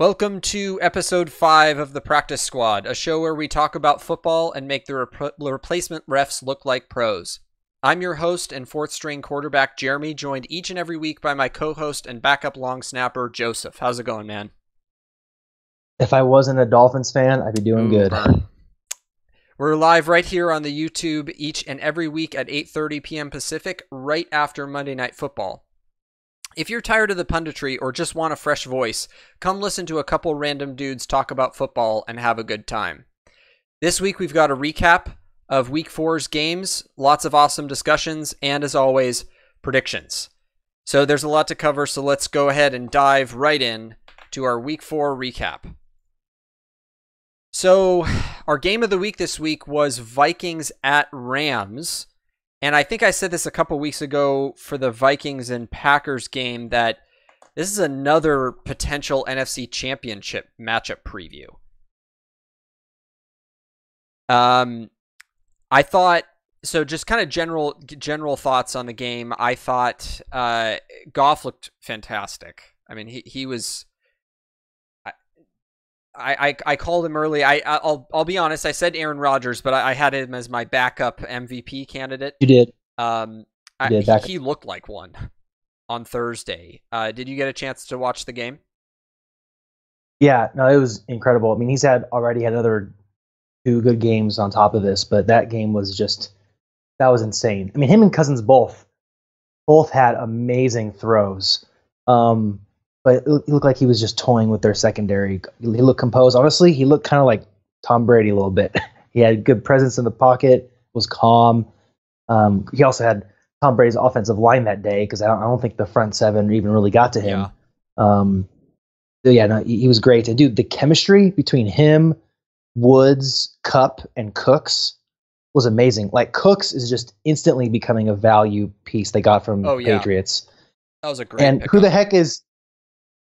Welcome to episode 5 of the Practice Squad, a show where we talk about football and make the replacement refs look like pros. I'm your host and fourth string quarterback Jeremy, joined each and every week by my co-host and backup long snapper Joseph. How's it going, man? If I wasn't a Dolphins fan, I'd be doing good. Burn. We're live right here on the YouTube each and every week at 8:30 p.m. Pacific, right after Monday Night Football. If you're tired of the punditry or just want a fresh voice, come listen to a couple random dudes talk about football and have a good time. This week we've got a recap of Week 4's games, lots of awesome discussions, and as always, predictions. So there's a lot to cover, so let's go ahead and dive right in to our Week 4 recap. So our game of the week this week was Vikings at Rams. And I think I said this a couple weeks ago for the Vikings and Packers game that this is another potential NFC Championship matchup preview. I thought, so just kind of general thoughts on the game. I thought Goff looked fantastic. I mean, he was. I called him early. I'll be honest. I said Aaron Rodgers, but I had him as my backup MVP candidate. You did. He looked like one on Thursday. Did you get a chance to watch the game? Yeah, no, it was incredible. I mean, he's already had another 2 good games on top of this, but that game was that was insane. I mean, him and Cousins both had amazing throws. But it looked like he was just toying with their secondary. He looked composed. Honestly, he looked kind of like Tom Brady a little bit. He had good presence in the pocket, was calm. He also had Tom Brady's offensive line that day because I don't think the front seven even really got to him. Yeah. He was great. And dude, the chemistry between him, Woods, Kupp, and Cooks was amazing. Like Cooks is just instantly becoming a value piece they got from the Patriots. That was a great And pickup. who the heck is?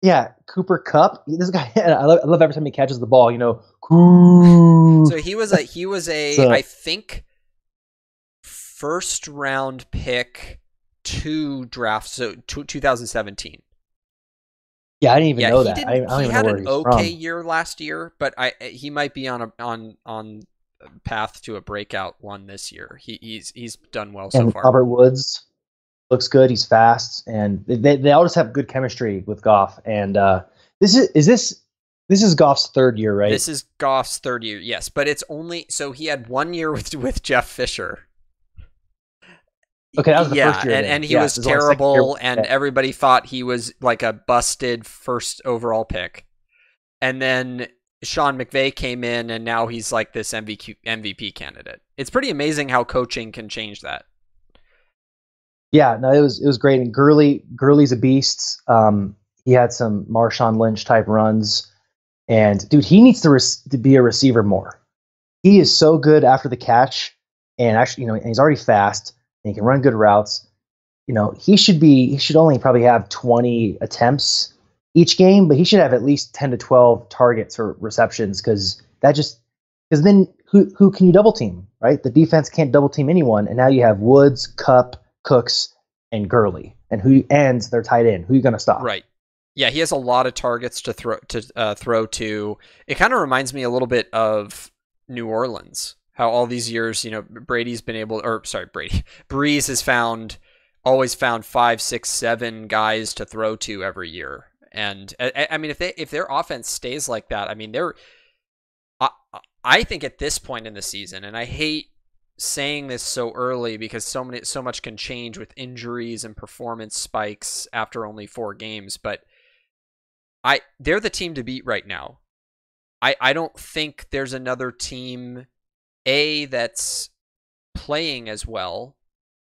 Yeah, Cooper Kupp. This guy, I love every time he catches the ball. So he was I think first round pick 2 drafts, so 2017. Yeah, I didn't even know that. I don't even he had know where an he's okay from. year last year, but he might be on path to a breakout one this year. He's done well so And far. Robert Woods looks good. He's fast, and they all just have good chemistry with Goff. And this is Goff's 3rd year, right? This is Goff's 3rd year, yes, but it's only so he had 1 year with Jeff Fisher. Okay, that was the first year. And he was terrible, and everybody thought he was like a busted first overall pick. And then Sean McVay came in, and now he's like this MVP candidate. It's pretty amazing how coaching can change that. Yeah, no, it was great. And Gurley's a beast. He had some Marshawn Lynch type runs, and dude, he needs to be a receiver more. He is so good after the catch, and actually, and he's already fast, and he can run good routes. He should only probably have 20 attempts each game, but he should have at least 10 to 12 targets or receptions because then who can you double team, right? The defense can't double team anyone, and now you have Woods, Kupp, Cooks, and Gurley, and who ends their tight end? Who are you going to stop? Right. Yeah, he has a lot of targets to throw to. It kind of reminds me a little bit of New Orleans. How all these years, Breeze has always found 5, 6, 7 guys to throw to every year. And I mean, if their offense stays like that, I mean, I think at this point in the season, and I hate saying this so early because so much can change with injuries and performance spikes after only 4 games, but they're the team to beat right now. I don't think there's another team that's playing as well,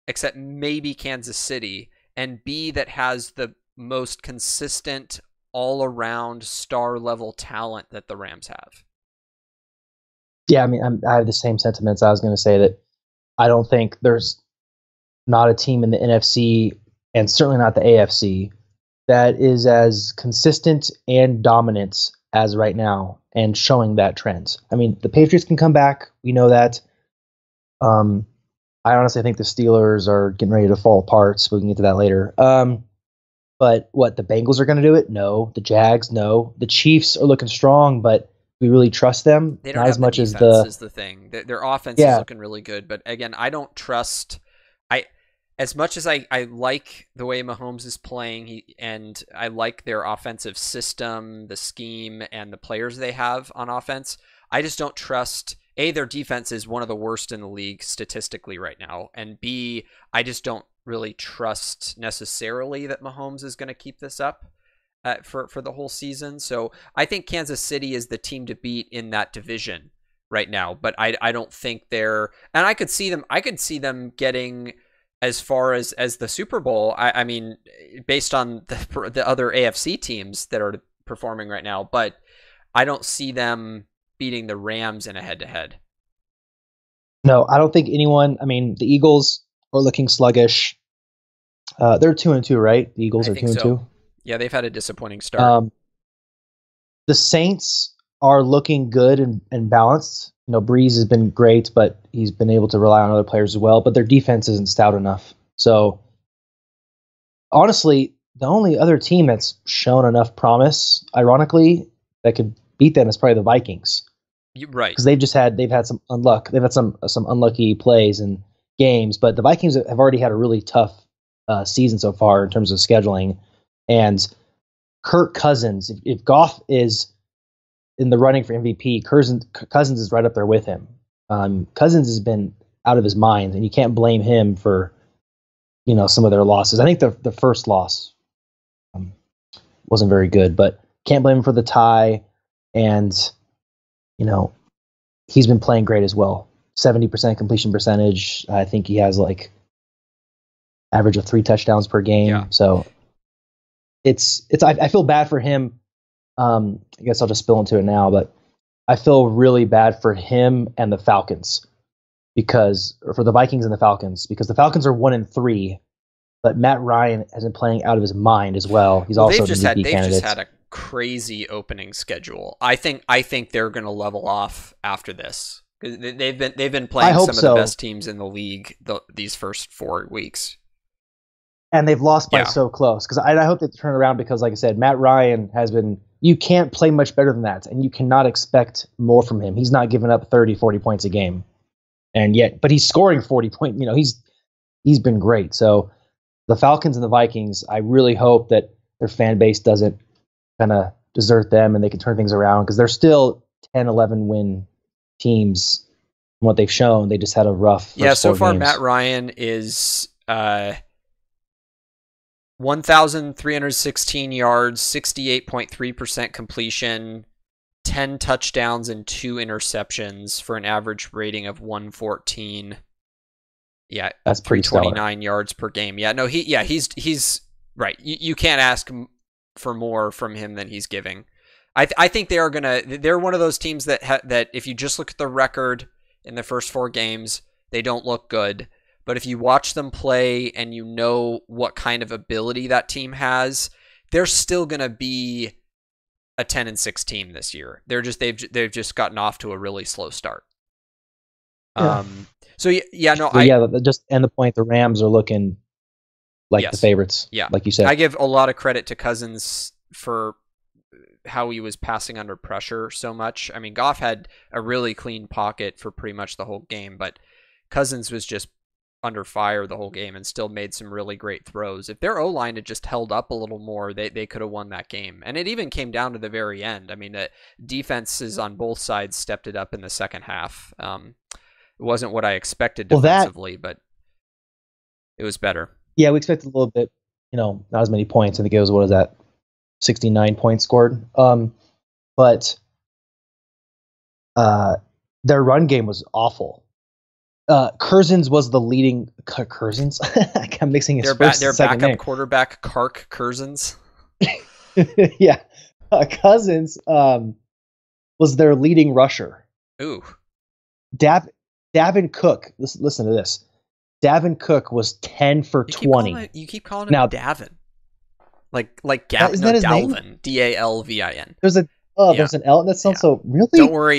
except maybe Kansas City, and B that has the most consistent all-around star level talent that the Rams have. Yeah, I mean, I have the same sentiments. I was going to say that I don't think there's not a team in the NFC, and certainly not the AFC, that is as consistent and dominant as right now and showing that trend. I mean, the Patriots can come back. We know that. I honestly think the Steelers are getting ready to fall apart, so we can get to that later. But what, the Bengals are going to do it? No. The Jags? No. The Chiefs are looking strong, but we really trust them? They don't Not have as much the as defense the is the thing. Their offense is yeah. looking really good, but again, I don't trust. I as much as I like the way Mahomes is playing, and I like their offensive system, the scheme, and the players they have on offense. I just don't trust. A, their defense is one of the worst in the league statistically right now, and B, I just don't really trust necessarily that Mahomes is going to keep this up for the whole season. So I think Kansas City is the team to beat in that division right now, but I don't think they're, and I could see them getting as far as the Super Bowl. I mean, based on the other AFC teams that are performing right now, but I don't see them beating the Rams in a head-to-head. No, I don't think anyone. I mean, the Eagles are looking sluggish. They're 2-2, right? The Eagles I are think 2-2. so. Yeah, they've had a disappointing start. The Saints are looking good and balanced. Breeze has been great, but he's been able to rely on other players as well. But their defense isn't stout enough. So, honestly, the only other team that's shown enough promise, ironically, that could beat them is probably the Vikings. Right, because they've had some unluck. They've had some unlucky plays and games, but the Vikings have already had a really tough season so far in terms of scheduling. And Kirk Cousins, if Goff is in the running for MVP, Cousins is right up there with him. Cousins has been out of his mind, and you can't blame him for some of their losses. I think the first loss wasn't very good, but can't blame him for the tie. And he's been playing great as well. 70% completion percentage. I think he has like average of 3 touchdowns per game. Yeah. So I feel bad for him. I guess I'll just spill into it now, but I feel really bad for him and the Falcons for the Vikings and the Falcons, because the Falcons are 1-3, but Matt Ryan has been playing out of his mind as well. He's also an MVP candidate. They've just had a crazy opening schedule. I think they're going to level off after this. They've been playing some of the best teams in the league these first 4 weeks, and they've lost by so close. Because I hope they turn around, because, like I said, Matt Ryan has been. You can't play much better than that, and you cannot expect more from him. He's not giving up 30, 40 points a game, but he's scoring 40 points. He's been great. So the Falcons and the Vikings, I really hope that their fan base doesn't kind of desert them and they can turn things around, because they're still 10, 11 win teams. From what they've shown, they just had a rough first so far games. Matt Ryan is 1,316 yards, 68.3% completion, 10 touchdowns and 2 interceptions for an average rating of 114. Yeah, that's pretty 329 yards per game. Yeah, no, he's right. You can't ask for more from him than he's giving. I think they're one of those teams that if you just look at the record in the first 4 games, they don't look good. But if you watch them play and you know what kind of ability that team has, they're still going to be a 10-6 team this year. They've just gotten off to a really slow start. Yeah. Just end the point. The Rams are looking like the favorites. Yeah, like you said. I give a lot of credit to Cousins for how he was passing under pressure so much. I mean, Goff had a really clean pocket for pretty much the whole game, but Cousins was just under fire the whole game and still made some really great throws. If their O-line had just held up a little more, they could have won that game. And it even came down to the very end. I mean, the defenses on both sides stepped it up in the second half. It wasn't what I expected defensively, but it was better. Yeah, we expected a little bit, not as many points. I think it was, 69 points scored. But their run game was awful. Cousins was the leading. Cousins? I'm mixing his their second backup name. Quarterback, Kark Cousins. Yeah. Cousins was their leading rusher. Ooh. Davin Cook, listen to this. Davin Cook was 10 for 20. You keep calling him Davin. Like Gavin. Isn't that his Dalvin. name? Dalvin. There's an L. That sounds so really.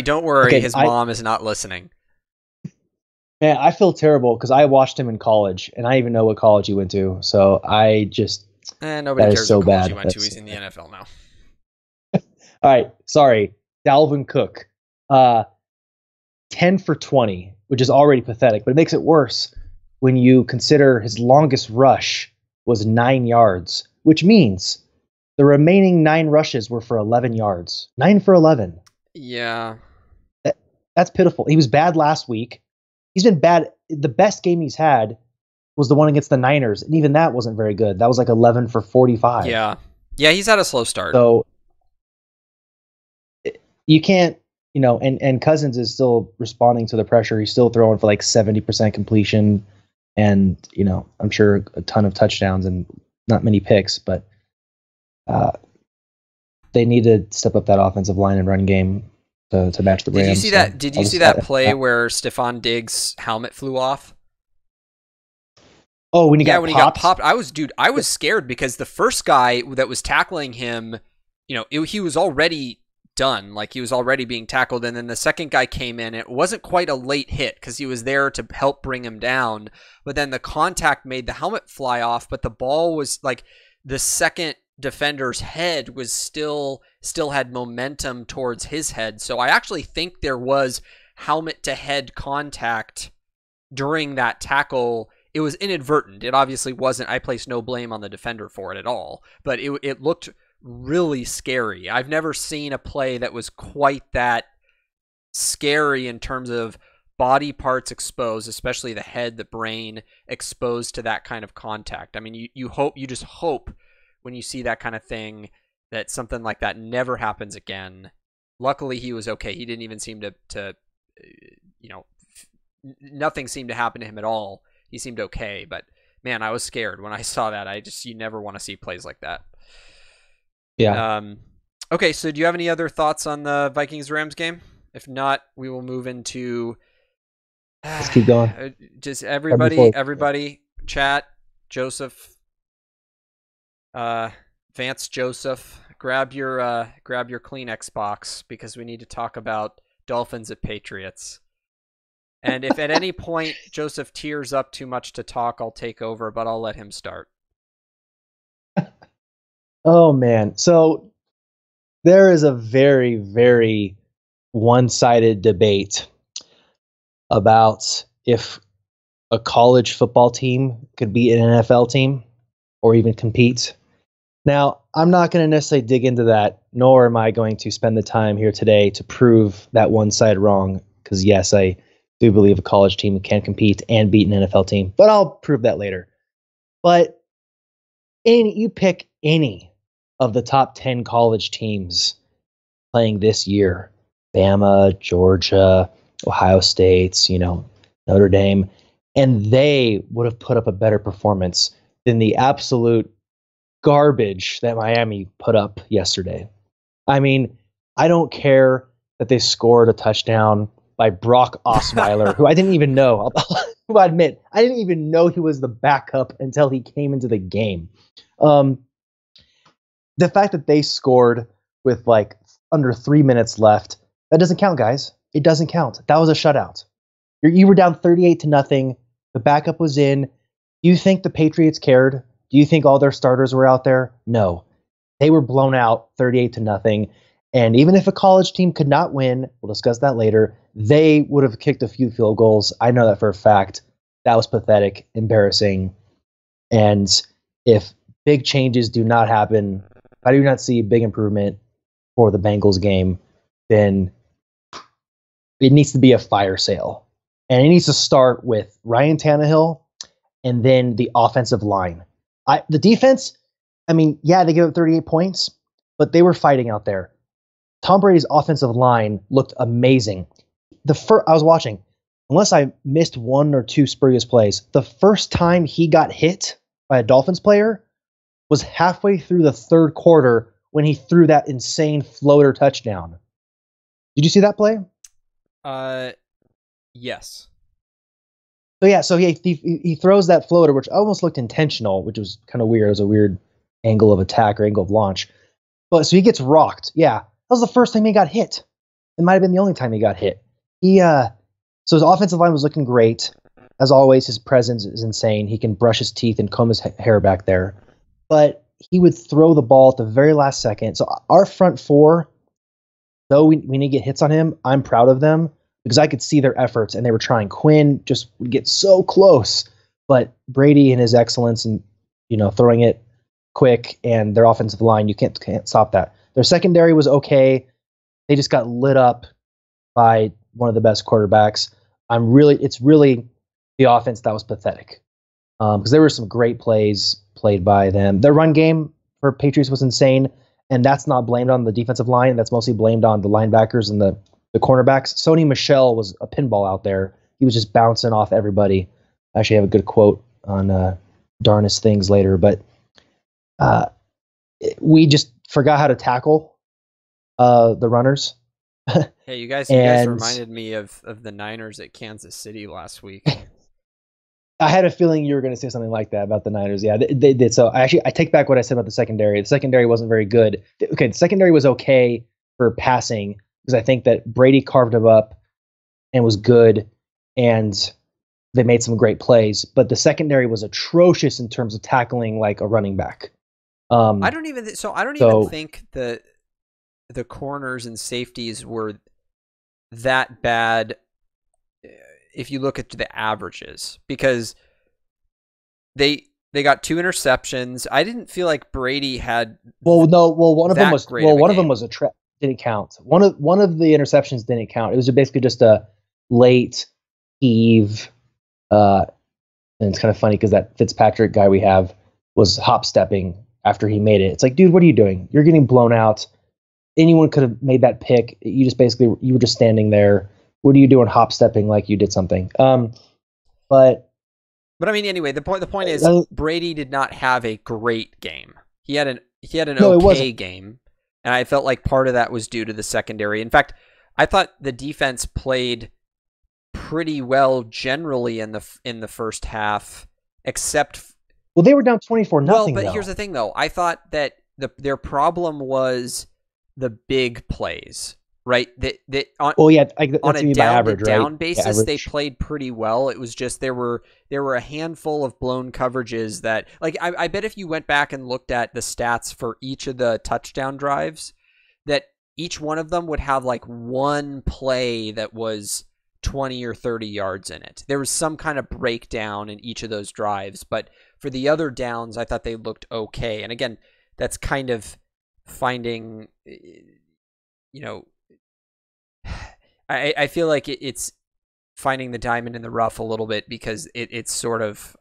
Don't worry. Okay, his mom is not listening. Man, I feel terrible because I watched him in college, and I even know what college he went to. So I just Nobody That is cares so what college bad. you went to. That's He's so in the bad. NFL now. All right, sorry. Dalvin Cook, uh, 10 for 20, which is already pathetic, but it makes it worse when you consider his longest rush was 9 yards, which means the remaining 9 rushes were for 11 yards. 9 for 11. Yeah. That's pitiful. He was bad last week. He's been bad. The best game he's had was the one against the Niners, and even that wasn't very good. That was like 11 for 45. Yeah. Yeah, he's had a slow start. So you can't, and Cousins is still responding to the pressure. He's still throwing for like 70% completion and, I'm sure a ton of touchdowns and not many picks, but they need to step up that offensive line and run game to match the Rams. Did you see that? Did you see that play where Stephon Diggs' helmet flew off? Oh, when he got popped, I was scared because the first guy that was tackling him, he was already done, like he was already being tackled, and then the second guy came in. It wasn't quite a late hit because he was there to help bring him down, but then the contact made the helmet fly off, but the ball was like the second defender's head was still had momentum towards his head. So I actually think there was helmet to head contact during that tackle. It was inadvertent. It obviously wasn't. I place no blame on the defender for it at all, but it looked really scary. I've never seen a play that was quite that scary in terms of body parts exposed, especially the head, the brain exposed to that kind of contact. I mean, you just hope when you see that kind of thing that something like that never happens again. Luckily, he was okay. He didn't even seem to nothing seemed to happen to him at all. He seemed okay, but man, I was scared when I saw that. You never want to see plays like that. Yeah. Okay, so do you have any other thoughts on the Vikings-Rams game? If not, we will move into... Let's keep going. Just everybody, chat, Joseph, Vance Joseph, grab your Kleenex box because we need to talk about Dolphins at Patriots. And if at any point Joseph tears up too much to talk, I'll take over, but I'll let him start. Oh, man. So there is a very, very one-sided debate about if a college football team could beat an NFL team or even compete. Now, I'm not going to necessarily dig into that, nor am I going to spend the time here today to prove that one side wrong, because yes, I do believe a college team can compete and beat an NFL team, but I'll prove that later. But you pick any of the top 10 college teams playing this year, Bama, Georgia, Ohio State, Notre Dame, and they would have put up a better performance than the absolute garbage that Miami put up yesterday. I mean, I don't care that they scored a touchdown by Brock Osweiler, who I didn't even know. I'll admit, I didn't even know he was the backup until he came into the game. The fact that they scored with like under 3 minutes left, that doesn't count, guys. It doesn't count. That was a shutout. You were down 38-0. The backup was in. Do you think the Patriots cared? Do you think all their starters were out there? No. They were blown out 38-0. And even if a college team could not win, we'll discuss that later, they would have kicked a few field goals. I know that for a fact. That was pathetic, embarrassing. And if big changes do not happen, if I do not see big improvement for the Bengals game, then it needs to be a fire sale. And it needs to start with Ryan Tannehill and then the offensive line. The defense, they gave up 38 points, but they were fighting out there. Tom Brady's offensive line looked amazing. I was watching, unless I missed one or two spurious plays, the first time he got hit by a Dolphins player was halfway through the third quarter when he threw that insane floater touchdown. Did you see that play? Yes. So he throws that floater, which almost looked intentional, which was kind of weird. It was a weird angle of attack or angle of launch. But so he gets rocked. Yeah, that was the first time he got hit. It might have been the only time he got hit. So his offensive line was looking great. As always, his presence is insane. He can brush his teeth and comb his hair back there. But he would throw the ball at the very last second. So our front four, though we need to get hits on him, I'm proud of them because I could see their efforts and they were trying. Quinn just would get so close, but Brady and his excellence and throwing it quick and their offensive line, you can't stop that. Their secondary was okay. They just got lit up by one of the best quarterbacks. It's really the offense that was pathetic because there were some great plays played by them. Their run game for Patriots was insane, and that's not blamed on the defensive line. That's mostly blamed on the linebackers and the cornerbacks. Sony Michel was a pinball out there. He was just bouncing off everybody. I actually have a good quote on Darnest things later, but we just forgot how to tackle the runners. Hey, you guys reminded me of the Niners at Kansas City last week. I had a feeling you were going to say something like that about the Niners. Yeah, they did. So I take back what I said about the secondary. The secondary wasn't very good. Okay, the secondary was okay for passing because I think that Brady carved them up and was good, and they made some great plays. But the secondary was atrocious in terms of tackling like a running back. I don't even think the corners and safeties were that bad if you look at the averages, because they got 2 interceptions. I didn't feel like Brady had one of them was didn't count. One of the interceptions didn't count. It was basically just a late heave, and it's kind of funny because that Fitzpatrick guy we have was hop stepping after he made it. It's like, dude, what are you doing? You're getting blown out. Anyone could have made that pick. You were just standing there. What are you doing hop stepping like you did something? But I mean, anyway, the point is Brady did not have a great game. He had an okay game, and I felt like part of that was due to the secondary. In fact, I thought the defense played pretty well generally in the first half, except they were down 24-0. Well, but here's the thing, though. I thought that their problem was the big plays, right? On a down basis, they played pretty well. It was just there were a handful of blown coverages that, like, I bet if you went back and looked at the stats for each of the touchdown drives, that each one of them would have like one play that was 20 or 30 yards in it. There was some kind of breakdown in each of those drives, but for the other downs, I thought they looked okay. And again, that's kind of finding, I feel like it's finding the diamond in the rough a little bit, because it's sort of,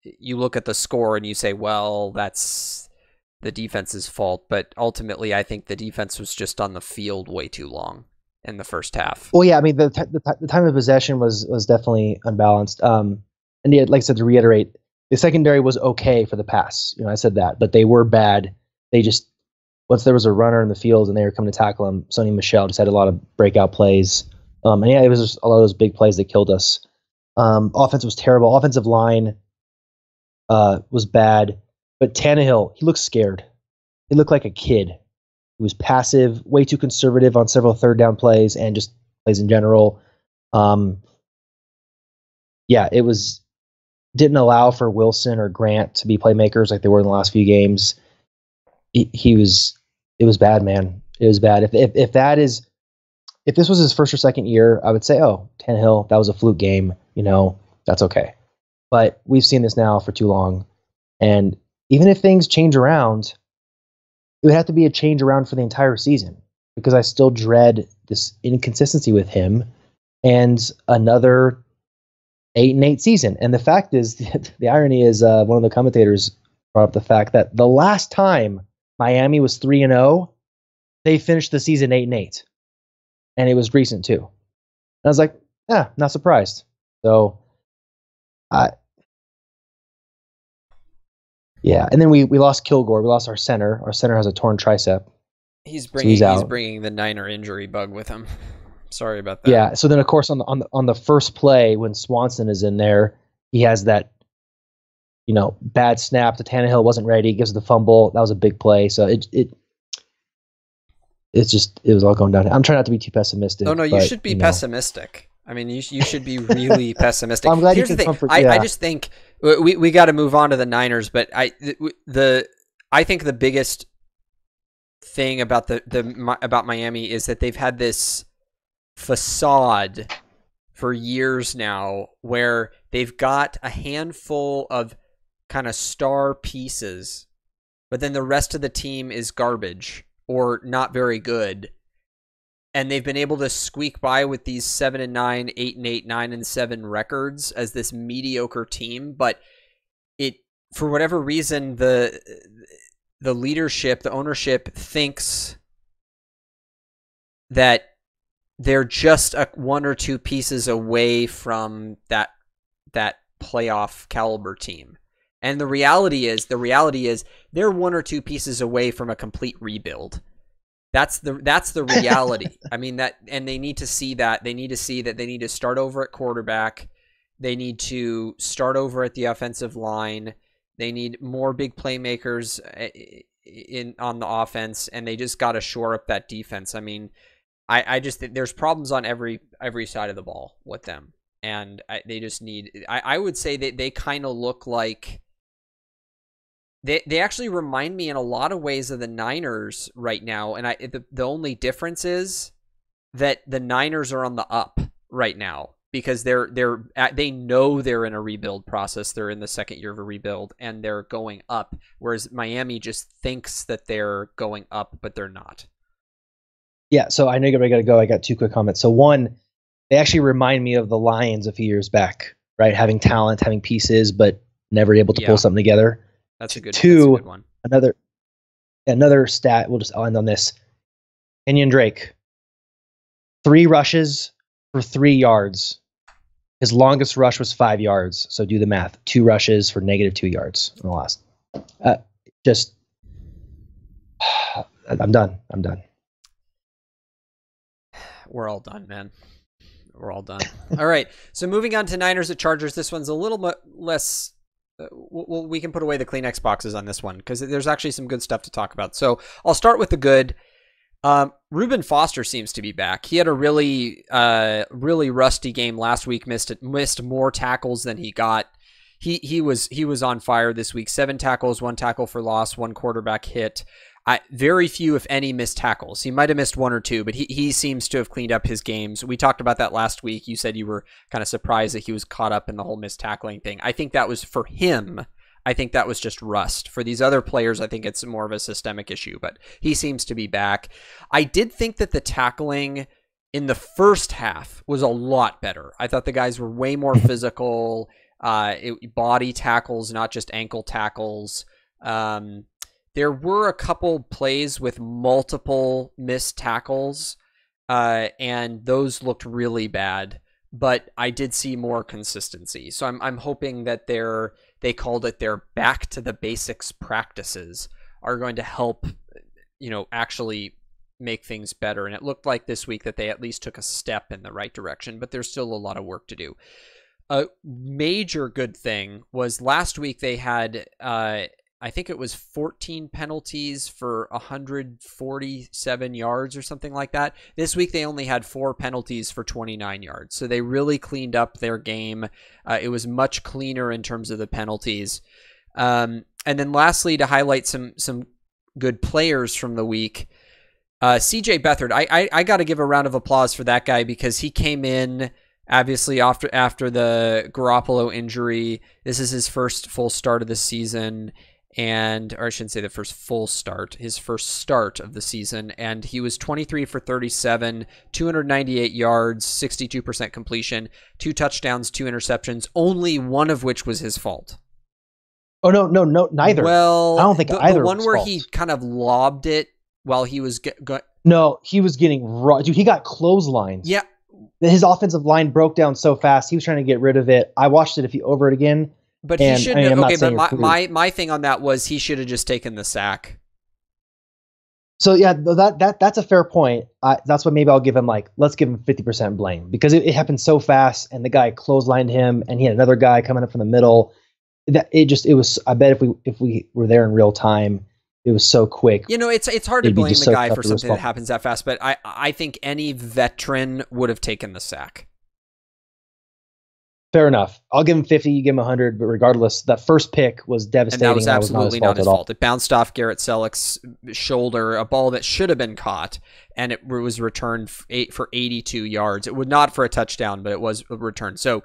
you look at the score and you say, well, that's the defense's fault. But ultimately, I think the defense was just on the field way too long in the first half. Well, yeah, I mean, the time of possession was definitely unbalanced. And yeah, like I said, to reiterate, the secondary was okay for the pass. I said that, but they were bad. They just, once there was a runner in the field and they were coming to tackle him, Sony Michel just had a lot of breakout plays. And yeah, it was just a lot of those big plays that killed us. Offense was terrible. Offensive line was bad. But Tannehill, he looked scared. He looked like a kid. He was passive, way too conservative on several third down plays and just plays in general. Yeah, didn't allow for Wilson or Grant to be playmakers like they were in the last few games. It was bad, man. It was bad. If this was his first or second year, I would say, oh, Tannehill, that was a fluke game. That's okay. But we've seen this now for too long. And even if things change around, it would have to be a change around for the entire season, because I still dread this inconsistency with him and another 8-8 season. And the fact is, the irony is, one of the commentators brought up the fact that the last time Miami was 3-0, they finished the season 8-8, and it was recent too. And I was like, not surprised. So, yeah. And then we lost Kilgore. We lost our center. Our center has a torn tricep. He's bringing the Niner injury bug with him. Sorry about that. Yeah. So then, of course, on the first play when Swanson is in there, he has that, bad snap. The Tannehill wasn't ready. He gives the fumble. That was a big play. So it was all going down. I'm trying not to be too pessimistic. Oh no, you should be pessimistic. I mean, you should be really pessimistic. I'm glad Here's you the can thing. comfort. Yeah. I just think we got to move on to the Niners, but I think the biggest thing about about Miami is that they've had this facade for years now where they've got a handful of kind of star pieces, but then the rest of the team is garbage or not very good. And they've been able to squeak by with these 7-9, 8-8, 9-7 records as this mediocre team, but it, for whatever reason, the leadership, the ownership thinks that they're just one or two pieces away from that playoff caliber team. And the reality is they're one or two pieces away from a complete rebuild. That's the reality. I mean, and they need to see that. They need to see that they need to start over at quarterback. They need to start over at the offensive line. They need more big playmakers on the offense, and they just got to shore up that defense. I mean, I just think there's problems on every side of the ball with them, and they just need. I would say that they kind of look like they actually remind me in a lot of ways of the Niners right now, and the only difference is that the Niners are on the up right now because they know they're in a rebuild process. They're in the second year of a rebuild, and they're going up, whereas Miami just thinks that they're going up, but they're not. Yeah, so I know you're going to go. I got two quick comments. So one, they actually remind me of the Lions a few years back, right? Having talent, having pieces, but never able to pull something together. That's a good one. Another stat, I'll end on this. Kenyon Drake, 3 rushes for 3 yards. His longest rush was 5 yards. So do the math. 2 rushes for -2 yards in the last. I'm done. We're all done, man. We're all done. All right. So moving on to Niners at Chargers. This one's a little less. We can put away the Kleenex boxes on this one because there's actually some good stuff to talk about. So I'll start with the good. Reuben Foster seems to be back. He had a really rusty game last week. Missed more tackles than he got. He was on fire this week. 7 tackles, 1 tackle for loss, 1 quarterback hit. Very few, if any, missed tackles. He might have missed 1 or 2, but he seems to have cleaned up his games. We talked about that last week. You said you were kind of surprised that he was caught up in the whole missed tackling thing. I think that was for him. I think that was just rust. For these other players, I think it's more of a systemic issue, but he seems to be back. I did think that the tackling in the first half was a lot better. I thought the guys were way more physical, body tackles, not just ankle tackles. There were a couple plays with multiple missed tackles, and those looked really bad. But I did see more consistency, so I'm hoping that they called it their back to the basics practices are going to help, actually make things better. And it looked like this week that they at least took a step in the right direction, but there's still a lot of work to do. A major good thing was last week they had. I think it was 14 penalties for 147 yards or something like that. This week they only had 4 penalties for 29 yards. So they really cleaned up their game. It was much cleaner in terms of the penalties. And then lastly, to highlight some good players from the week, CJ Beathard. I got to give a round of applause for that guy because he came in obviously after the Garoppolo injury. This is his first full start of the season. Or I shouldn't say the first full start, his first start of the season. And he was 23 for 37, 298 yards, 62% completion, 2 touchdowns, 2 interceptions, only one of which was his fault. Oh, no, neither. Well, I don't think either. The one was where fault. He kind of lobbed it while he was No, he was getting raw. Dude, he got clotheslines. Yeah. His offensive line broke down so fast. He was trying to get rid of it. I watched it over it again. But he should have. Okay, but my thing on that was he should have just taken the sack. So yeah, that's a fair point. That's what maybe I'll give him. Let's give him 50% blame because it happened so fast, and the guy clotheslined him, and he had another guy coming up from the middle. It was. I bet if we were there in real time, it was so quick. It's hard to blame a guy for something that happens that fast. But I think any veteran would have taken the sack. Fair enough. I'll give him 50, you give him 100, but regardless, that first pick was devastating. And that was absolutely not his fault. It It bounced off Garrett Selleck's shoulder, a ball that should have been caught, and it was returned for 82 yards. It would not for a touchdown, but it was returned. So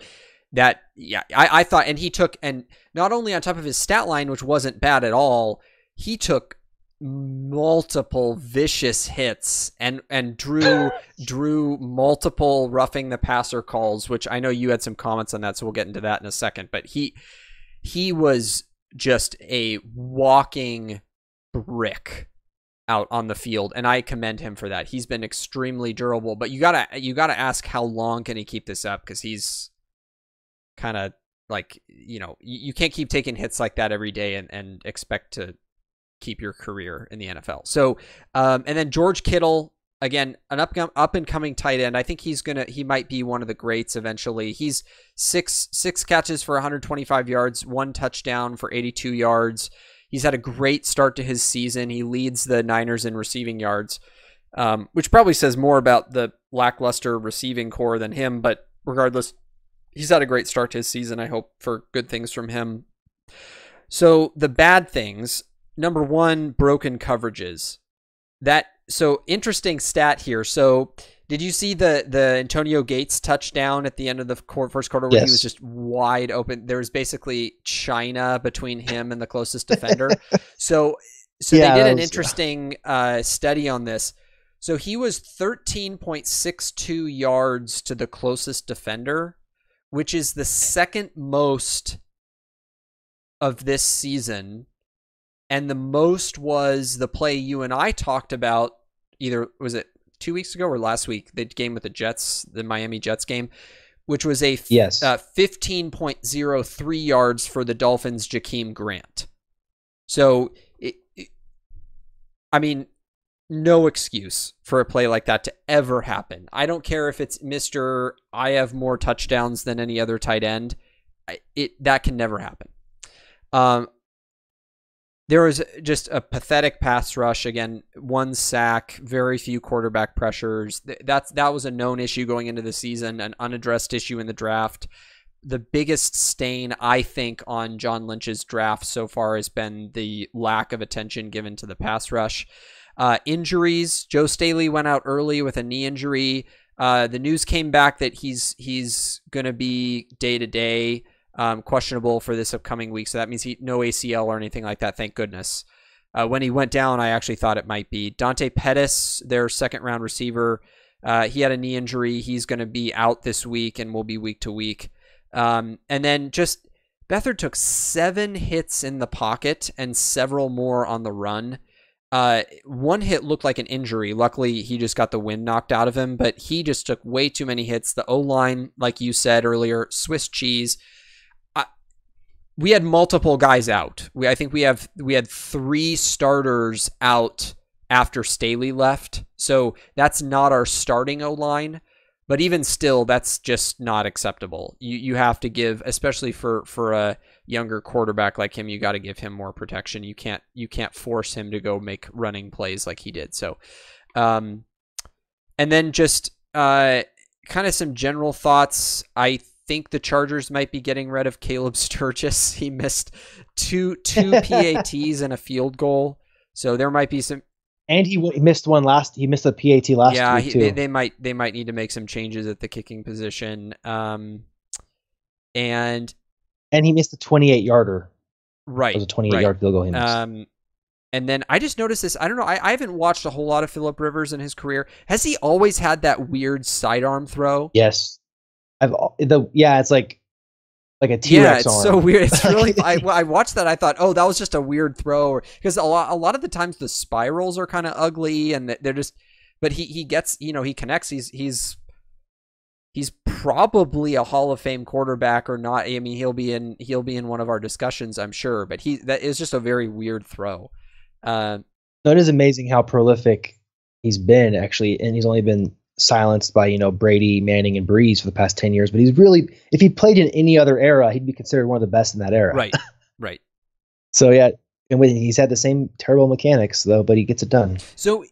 that, yeah, I thought, and he took, and not only on top of his stat line, which wasn't bad at all, he took multiple vicious hits and drew multiple roughing the passer calls, which I know you had some comments on that, so we'll get into that in a second. But he was just a walking brick out on the field, and I commend him for that. He's been extremely durable, but you gotta ask, how long can he keep this up? Because he's kind of like, you can't keep taking hits like that every day and expect to keep your career in the NFL. So, and then George Kittle, again, an up and coming tight end. I think he might be one of the greats eventually. He's six catches for 125 yards, 1 touchdown for 82 yards. He's had a great start to his season. He leads the Niners in receiving yards, which probably says more about the lackluster receiving core than him. But regardless, he's had a great start to his season. I hope for good things from him. So the bad things, number one, broken coverages. So interesting stat here. So did you see the Antonio Gates touchdown at the end of the first quarter where Yes. he was just wide open? There was basically China between him and the closest defender. So Yeah, they did that an was- interesting study on this. So he was 13.62 yards to the closest defender, which is the second most of this season. And the most was the play you and I talked about, either was it 2 weeks ago or last week, the game with the Jets, the Miami Jets game, which was a 15.03 yards for the Dolphins' Jakeem Grant. So, I mean, no excuse for a play like that to ever happen. I don't care if it's Mr. I have more touchdowns than any other tight end. That can never happen. There was just a pathetic pass rush. Again, 1 sack, very few quarterback pressures. That was a known issue going into the season, an unaddressed issue in the draft. The biggest stain, I think, on John Lynch's draft so far has been the lack of attention given to the pass rush. Injuries, Joe Staley went out early with a knee injury. The news came back that he's going to be day-to-day, questionable for this upcoming week. So that means no ACL or anything like that, thank goodness. When he went down, I actually thought it might be. Dante Pettis, their second-round receiver, he had a knee injury. He's going to be out this week and will be week to week. And then just Beathard took 7 hits in the pocket and several more on the run. 1 hit looked like an injury. Luckily, he just got the wind knocked out of him, but he just took way too many hits. The O-line, like you said earlier, Swiss cheese. We had multiple guys out. I think we had 3 starters out after Staley left. So that's not our starting O-line. But even still, that's just not acceptable. You have to give, especially for a younger quarterback like him, you got to give him more protection. You can't force him to go make running plays like he did. So, and then just kind of some general thoughts. I think the Chargers might be getting rid of Caleb Sturgis. He missed two PATs and a field goal, so there might be some. And he missed one he missed a PAT last week too. They might need to make some changes at the kicking position. And he missed a 28-yarder. Right. It was a 28-yard field goal he missed. And then I just noticed this. I don't know. I haven't watched a whole lot of Phillip Rivers in his career. Has he always had that weird sidearm throw? Yes. It's like a T-Rex Yeah, it's arm. so weird. It's really. I watched that. I thought, oh, that was just a weird throw, because a lot of the times the spirals are kind of ugly, and they're just. But he gets, he connects. He's probably a Hall of Fame quarterback or not. I mean, he'll be in one of our discussions, I'm sure. But that is just a very weird throw. No, it is amazing how prolific he's been, actually, and he's only been silenced by Brady, Manning, and Breeze for the past 10 years. But he's really, if he played in any other era, he'd be considered one of the best in that era. Right. So yeah, and he's had the same terrible mechanics though, but he gets it done. So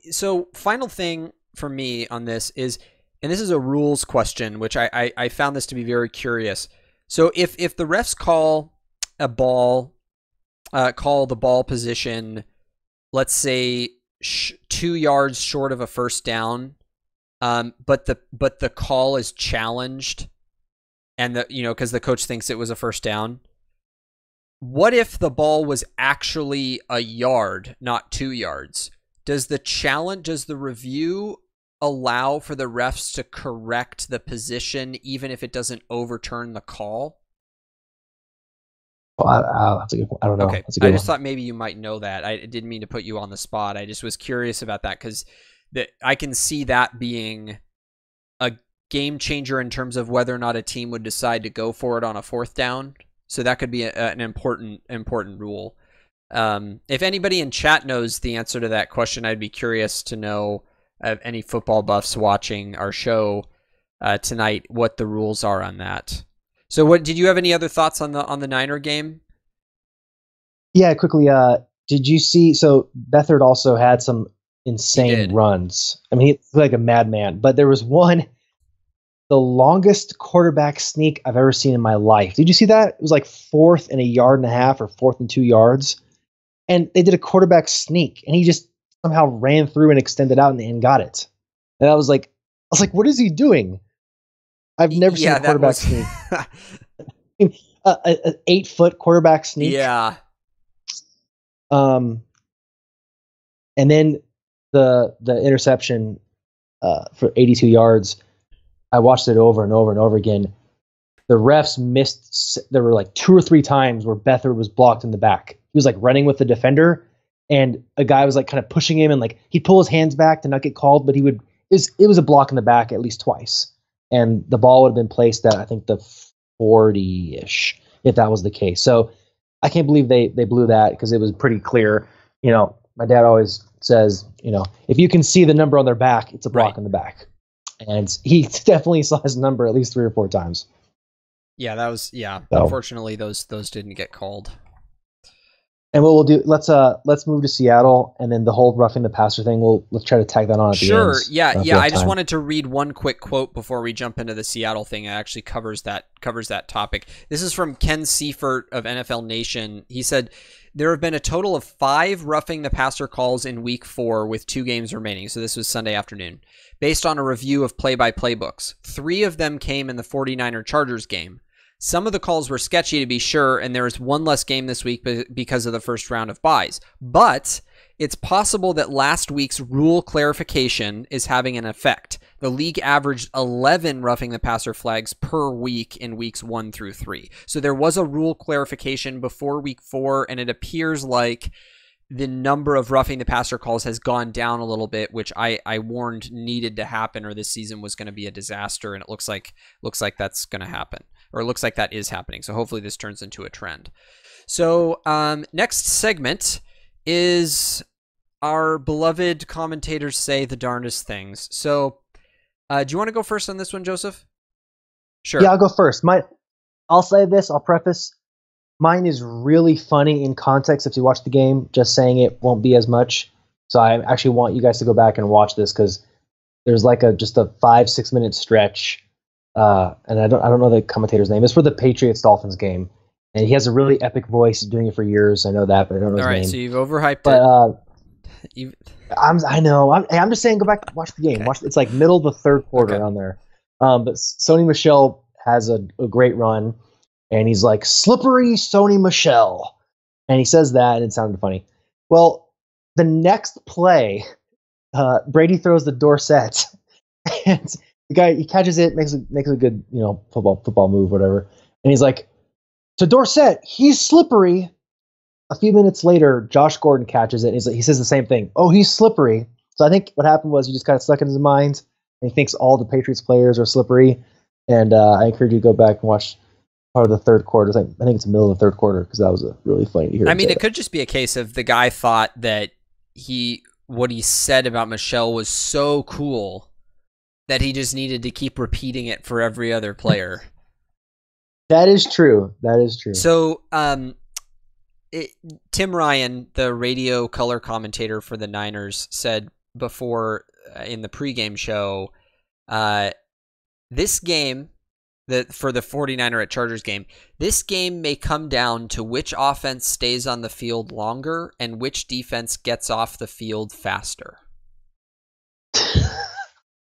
final thing for me on this is, and this is a rules question, which I found this to be very curious. So if the refs call a ball, call the ball position, let's say 2 yards short of a first down, but the call is challenged, and because the coach thinks it was a first down. What if the ball was actually a yard, not 2 yards? Does the review allow for the refs to correct the position even if it doesn't overturn the call? Well, that's a good. I don't know. Okay, I just thought maybe you might know that. I didn't mean to put you on the spot. I just was curious about that because I can see that being a game changer in terms of whether or not a team would decide to go for it on a 4th down. So that could be an important rule. If anybody in chat knows the answer to that question, I'd be curious to know of any football buffs watching our show tonight what the rules are on that. So, what did you have any other thoughts on the Niner game? Yeah, quickly. Did you see? So Beathard also had some insane runs. I mean, he's like a madman. But there was one. The longest quarterback sneak I've ever seen in my life. Did you see that? It was like 4th and 1.5 yards or 4th and 2 yards. And they did a quarterback sneak and he just somehow ran through and extended out and got it. And I was like, what is he doing? I've never seen a quarterback sneak. An 8-foot quarterback sneak. Yeah. And then the interception for 82 yards. I watched it over and over and over again. The refs missed. There were like 2 or 3 times where Beathard was blocked in the back. He was like running with the defender, and a guy was like kind of pushing him, and like he'd pull his hands back to not get called, but it was a block in the back at least twice, and the ball would have been placed at I think the 40-ish if that was the case. So I can't believe they blew that because it was pretty clear. My dad always says, if you can see the number on their back, it's a block in the back. And he definitely saw his number at least 3 or 4 times. Yeah, that was So. Unfortunately, those didn't get called. And what we'll do, let's move to Seattle, and then the whole roughing the passer thing. Let's try to tag that on at the end. Sure. Yeah. I just wanted to read one quick quote before we jump into the Seattle thing. It actually covers that topic. This is from Ken Seifert of NFL Nation. He said, there have been a total of 5 roughing the passer calls in week 4 with 2 games remaining. So this was Sunday afternoon. Based on a review of play-by-play books. 3 of them came in the 49er Chargers game. Some of the calls were sketchy to be sure, and there is 1 less game this week because of the first round of buys. But it's possible that last week's rule clarification is having an effect. The league averaged 11 roughing the passer flags per week in weeks 1 through 3. So there was a rule clarification before week 4, and it appears like the number of roughing the passer calls has gone down a little bit, which I warned needed to happen, or this season was going to be a disaster, and it looks like that's going to happen, or it looks like that is happening. So hopefully this turns into a trend. So next segment is our beloved commentators say the darndest things. So do you want to go first on this one, Joseph? Sure. Yeah, I'll go first. I'll say this. I'll preface. Mine is really funny in context. If you watch the game, just saying it won't be as much. So I actually want you guys to go back and watch this because there's like just a 5-6 minute stretch, and I don't know the commentator's name. It's for the Patriots-Dolphins game, and he has a really epic voice. He's doing it for years. I know that, but I don't know his name. All right, so you've overhyped it. I know. I'm just saying, go back and watch the game. Okay. It's like middle of the 3rd quarter on there. But Sony Michel has a great run. And he's like, slippery Sony Michel. And he says that, and it sounded funny. Well, the next play, Brady throws the Dorsett. And the guy, he catches it, makes a good, football move, whatever. And he's like, to Dorsett, he's slippery. A few minutes later, Josh Gordon catches it, and he says the same thing. Oh, he's slippery. So I think what happened was he just got it stuck in his mind, and he thinks all the Patriots players are slippery. And I encourage you to go back and watch part of the 3rd quarter. I think it's the middle of the 3rd quarter because that was really funny to hear. I mean, it could just be a case of the guy thought that what he said about Michelle was so cool that he just needed to keep repeating it for every other player. That is true. So, Tim Ryan, the radio color commentator for the Niners, said before in the pregame show, this game, for the 49er at Chargers game. This game may come down to which offense stays on the field longer and which defense gets off the field faster.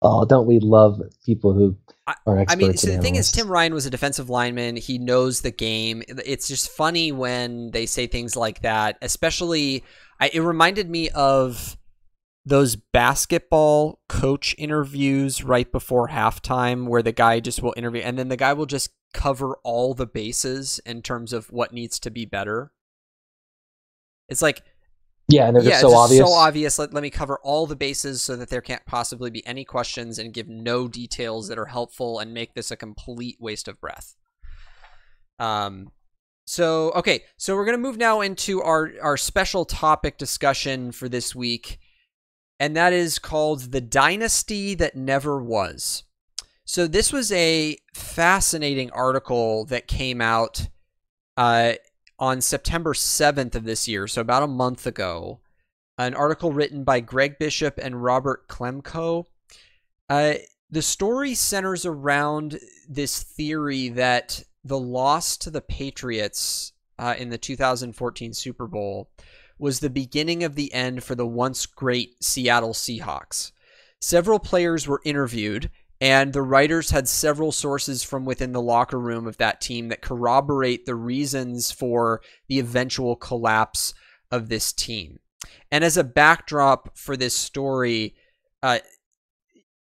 Oh, don't we love people who are experts? I mean, so the thing is, Tim Ryan was a defensive lineman. He knows the game. It's just funny when they say things like that, especially it reminded me of those basketball coach interviews right before halftime where the guy just will interview and then the guy will just cover all the bases in terms of what needs to be better. It's like, yeah, and they're just so obvious. So obvious. Let me cover all the bases so that there can't possibly be any questions and give no details that are helpful and make this a complete waste of breath. So we're going to move now into our special topic discussion for this week, and that is called The Dynasty That Never Was. So this was a fascinating article that came out on September 7th of this year, so about a month ago. An article written by Greg Bishop and Robert Klemko. The story centers around this theory that the loss to the Patriots in the 2014 Super Bowl was the beginning of the end for the once great Seattle Seahawks. Several players were interviewed, and the writers had several sources from within the locker room of that team that corroborate the reasons for the eventual collapse of this team. And as a backdrop for this story,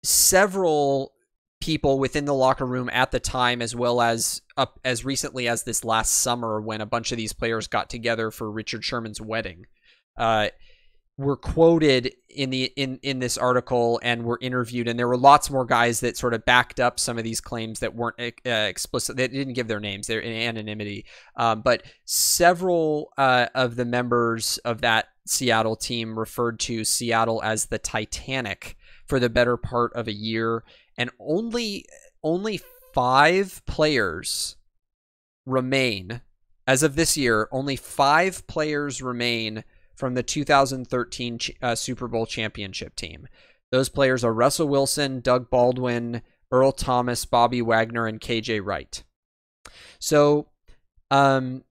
several people within the locker room at the time, as well as up as recently as this last summer when a bunch of these players got together for Richard Sherman's wedding, were quoted in this article and were interviewed. And there were lots more guys that sort of backed up some of these claims that weren't explicit. They didn't give their names. They're in anonymity. But several of the members of that Seattle team referred to Seattle as the Titanic for the better part of a year. And only 5 players remain, as of this year, only 5 players remain from the 2013 Super Bowl championship team. Those players are Russell Wilson, Doug Baldwin, Earl Thomas, Bobby Wagner, and KJ Wright. So the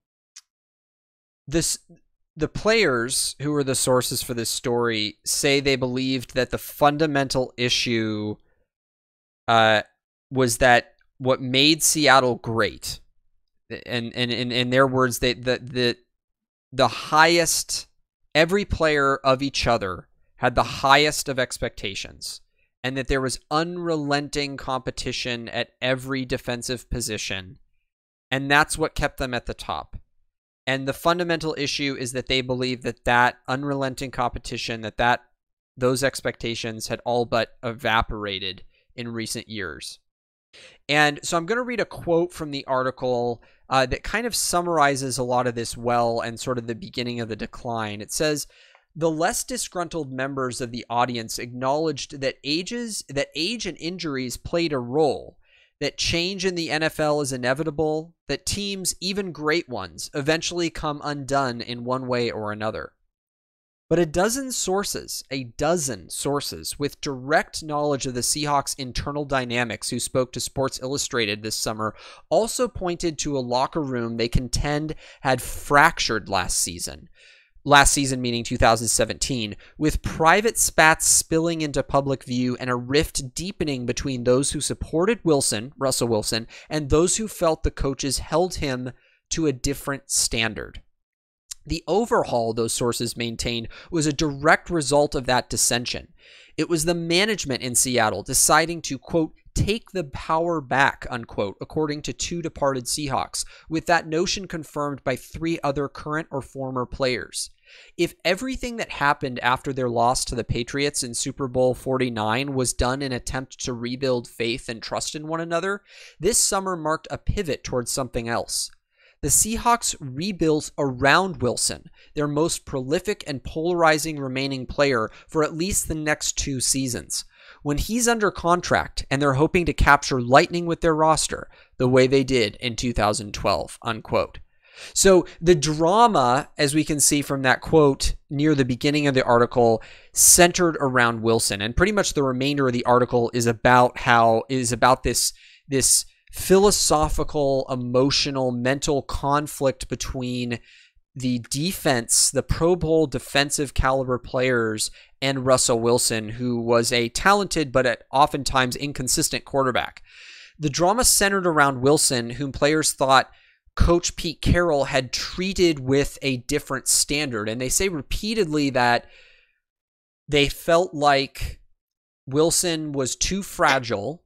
players who were the sources for this story say they believed that the fundamental issue was that what made Seattle great, and in their words, the highest, every player of each other had the highest of expectations, and that there was unrelenting competition at every defensive position, and that's what kept them at the top. And the fundamental issue is that they believe that unrelenting competition, that those expectations had all but evaporated in recent years. And so I'm going to read a quote from the article that kind of summarizes a lot of this well and sort of the beginning of the decline. It says, the less disgruntled members of the audience acknowledged that age and injuries played a role, that change in the NFL is inevitable, that teams, even great ones, eventually come undone in one way or another. But a dozen sources with direct knowledge of the Seahawks' internal dynamics who spoke to Sports Illustrated this summer also pointed to a locker room they contend had fractured last season meaning 2017, with private spats spilling into public view and a rift deepening between those who supported Russell Wilson, and those who felt the coaches held him to a different standard. The overhaul, those sources maintained, was a direct result of that dissension. It was the management in Seattle deciding to, quote, take the power back, unquote, according to 2 departed Seahawks, with that notion confirmed by 3 other current or former players. If everything that happened after their loss to the Patriots in Super Bowl 49 was done in an attempt to rebuild faith and trust in one another, this summer marked a pivot towards something else. The Seahawks rebuilt around Wilson, their most prolific and polarizing remaining player for at least the next 2 seasons. When he's under contract and they're hoping to capture lightning with their roster, the way they did in 2012, unquote. So the drama, as we can see from that quote near the beginning of the article, centered around Wilson. And pretty much the remainder of the article is about this philosophical, emotional, mental conflict between the defense, the Pro Bowl defensive caliber players, and Russell Wilson, who was a talented but at oftentimes inconsistent quarterback. The drama centered around Wilson, whom players thought Coach Pete Carroll had treated with a different standard. And they say repeatedly that they felt like Wilson was too fragile,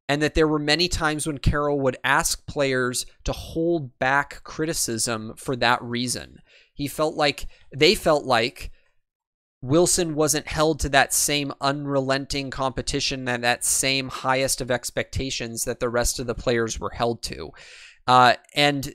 and that there were many times when Carroll would ask players to hold back criticism for that reason. They felt like Wilson wasn't held to that same unrelenting competition and that same highest of expectations that the rest of the players were held to. And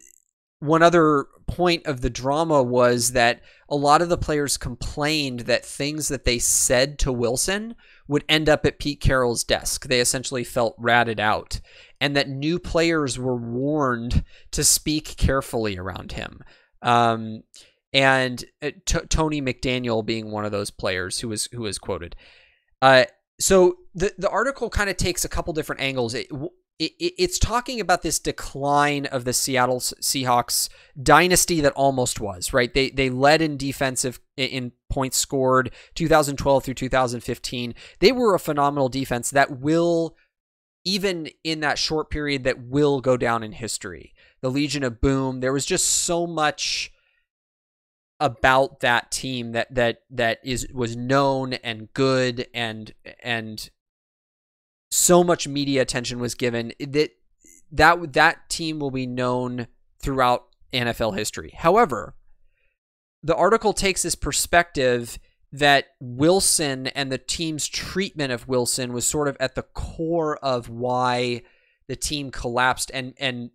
one other point of the drama was that a lot of the players complained that things that they said to Wilson would end up at Pete Carroll's desk. They essentially felt ratted out, and that new players were warned to speak carefully around him. And Tony McDaniel being one of those players who was quoted. So the article kind of takes a couple different angles. It's talking about this decline of the Seattle Seahawks dynasty that almost was, right? They led in defensive in points scored 2012 through 2015. They were a phenomenal defense that will, even in that short period, that will go down in history. The Legion of Boom. There was just so much about that team that was known and good, and so much media attention was given that team will be known throughout NFL history. However, the article takes this perspective that Wilson and the team's treatment of Wilson was sort of at the core of why the team collapsed, and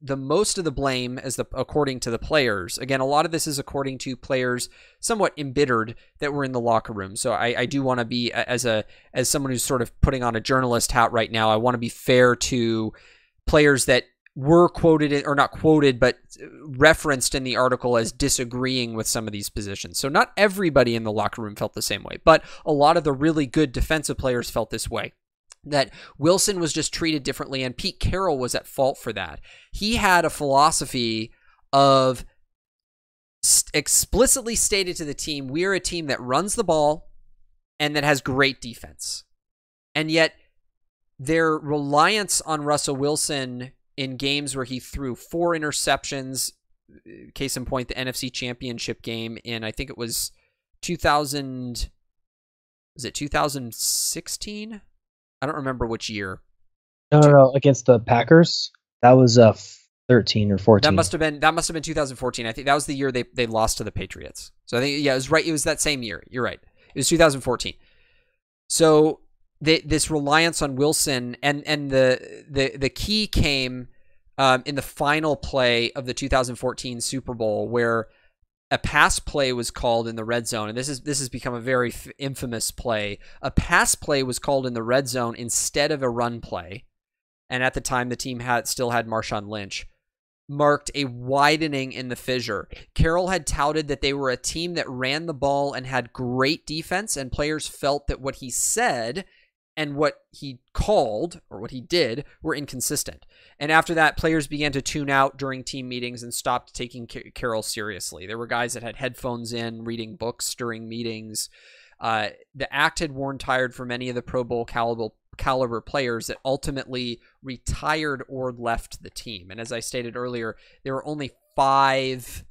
the most of the blame, according to the players. Again, a lot of this is according to players somewhat embittered that were in the locker room. So I do want to be, as someone who's sort of putting on a journalist hat right now, I want to be fair to players that were quoted, or not quoted, but referenced in the article as disagreeing with some of these positions. So not everybody in the locker room felt the same way, but a lot of the really good defensive players felt this way, that Wilson was just treated differently, and Pete Carroll was at fault for that. He had a philosophy of explicitly stated to the team, we're a team that runs the ball and that has great defense. And yet their reliance on Russell Wilson in games where he threw 4 interceptions, case in point, the NFC Championship game in, I think it was 2016? I don't remember which year. No, against the Packers. That was 13 or 14. That must have been 2014. I think that was the year they lost to the Patriots. So I think, yeah, it was right. It was that same year. You're right. It was 2014. So this reliance on Wilson and the key came in the final play of the 2014 Super Bowl, where a pass play was called in the red zone, and this has become a very infamous play. A pass play was called in the red zone instead of a run play, and at the time the team still had Marshawn Lynch, marked a widening in the fissure. Carroll had touted that they were a team that ran the ball and had great defense, and players felt that what he said and what he called, or what he did, were inconsistent. And after that, players began to tune out during team meetings and stopped taking Carroll seriously. There were guys that had headphones in, reading books during meetings. The act had worn tired for many of the Pro Bowl caliber players that ultimately retired or left the team. And as I stated earlier, there were only 5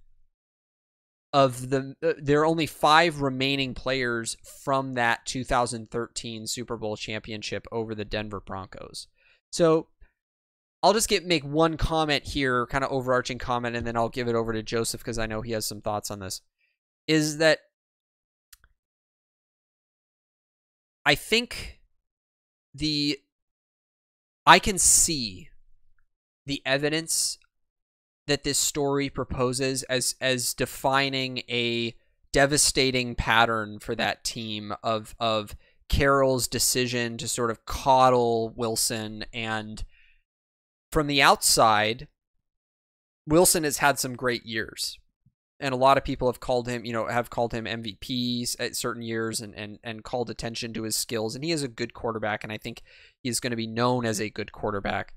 remaining players from that 2013 Super Bowl championship over the Denver Broncos. So I'll just make one comment here, kind of overarching comment, and then I'll give it over to Joseph because I know he has some thoughts on this. Is that I think I can see the evidence that this story proposes as defining a devastating pattern for that team of Carroll's decision to sort of coddle Wilson. And from the outside, Wilson has had some great years, and a lot of people have called him MVPs at certain years and called attention to his skills, and he is a good quarterback, and I think he's going to be known as a good quarterback.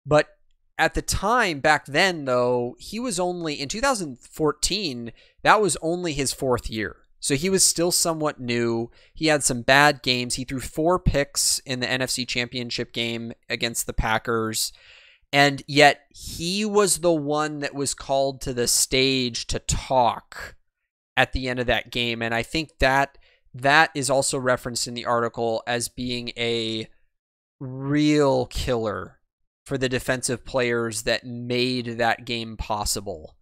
But at the time, back then, though, he was only, in 2014, that was only his 4th year. So he was still somewhat new. He had some bad games. He threw 4 picks in the NFC Championship game against the Packers. And yet he was the one that was called to the stage to talk at the end of that game. And I think that is also referenced in the article as being a real killer for the defensive players that made that game possible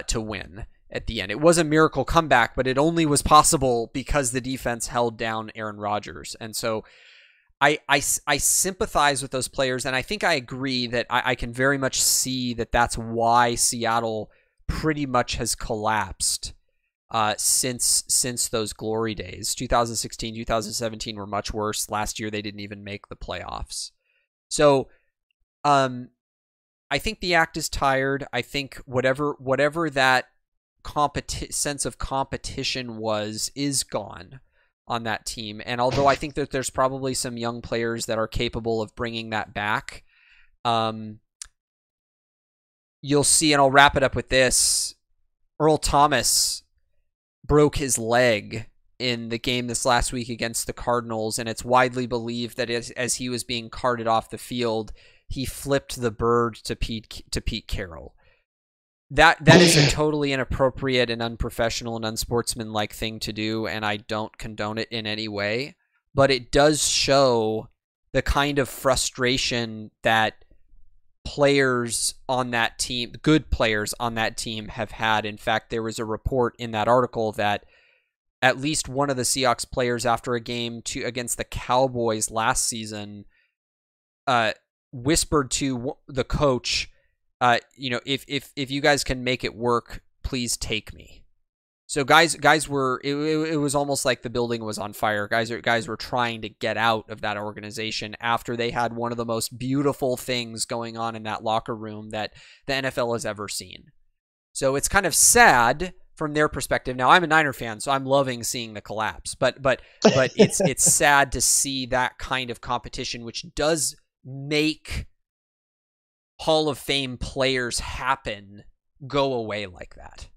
to win at the end. It was a miracle comeback, but it only was possible because the defense held down Aaron Rodgers. And so I sympathize with those players, and I think I agree that I can very much see that that's why Seattle pretty much has collapsed since those glory days. 2016, 2017 were much worse. Last year they didn't even make the playoffs. So I think the act is tired. I think whatever that sense of competition is gone on that team. And although I think that there's probably some young players that are capable of bringing that back, you'll see, and I'll wrap it up with this, Earl Thomas broke his leg in the game this last week against the Cardinals, and it's widely believed that as he was being carted off the field, he flipped the bird to Pete Carroll. That is a totally inappropriate and unprofessional and unsportsmanlike thing to do, and I don't condone it in any way. But it does show the kind of frustration that players on that team, good players on that team, have had. In fact, there was a report in that article that at least one of the Seahawks players after a game against the Cowboys last season whispered to the coach, if you guys can make it work, please take me. So guys were, it was almost like the building was on fire. Guys were trying to get out of that organization after they had one of the most beautiful things going on in that locker room that the NFL has ever seen. So it's kind of sad from their perspective. Now, I'm a Niner fan, so I'm loving seeing the collapse. But it's sad to see that kind of competition, which does make Hall of Fame players happen, go away like that.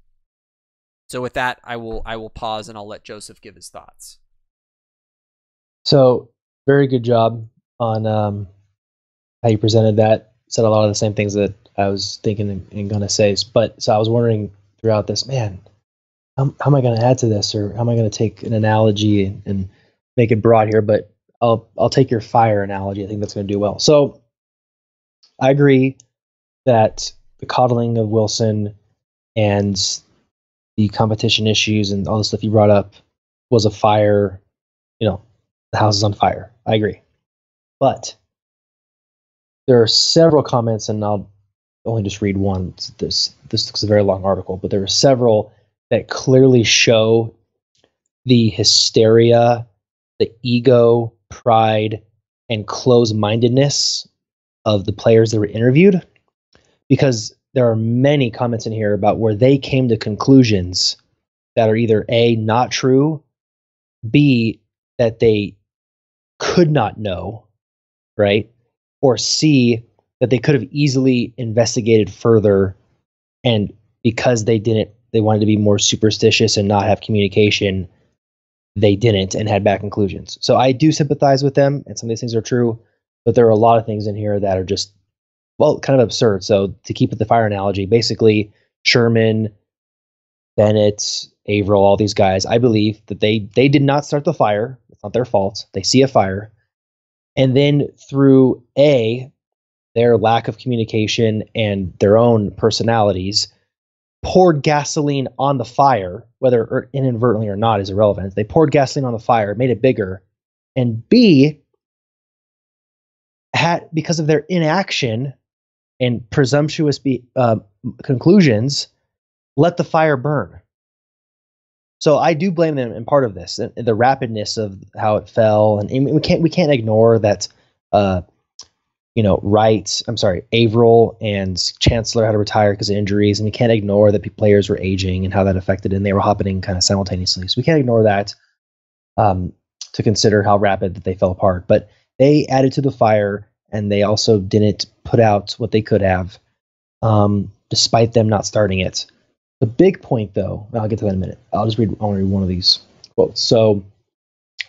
So with that, I will pause and I'll let Joseph give his thoughts. So very good job on how you presented that. Said a lot of the same things that I was thinking and going to say. But so I was wondering throughout this, man, how am I going to add to this, or how am I going to take an analogy and make it broad here? But I'll take your fire analogy. I think that's going to do well. So I agree that the coddling of Wilson and the competition issues and all the stuff you brought up was a fire. The house is on fire. I agree. But there are several comments, and I'll only just read one. This looks a very long article, but there are several that clearly show the hysteria, the ego, pride, and closed-mindedness of the players that were interviewed, because there are many comments in here about where they came to conclusions that are either A, not true, B, that they could not know, right? Or C, that they could have easily investigated further, and because they wanted to be more superstitious and not have communication, they didn't and had bad conclusions. So I do sympathize with them, and some of these things are true, but there are a lot of things in here that are just, kind of absurd. So to keep with the fire analogy, basically Sherman, Bennett, Averill, all these guys, I believe that they did not start the fire. It's not their fault. They see a fire. And then through their lack of communication and their own personalities, poured gasoline on the fire, whether inadvertently or not is irrelevant. They poured gasoline on the fire, made it bigger. And B, because of their inaction and presumptuous conclusions, let the fire burn. So I do blame them in part of this, the rapidness of how it fell, and we can't ignore that. Averill and Chancellor had to retire because of injuries, and we can't ignore that players were aging and how that affected, and they were happening kind of simultaneously. So we can't ignore that to consider how rapid that they fell apart. But they added to the fire, and they also didn't put out what they could have, despite them not starting it. The big point, though, I'll get to that in a minute. I'll read one of these quotes. So,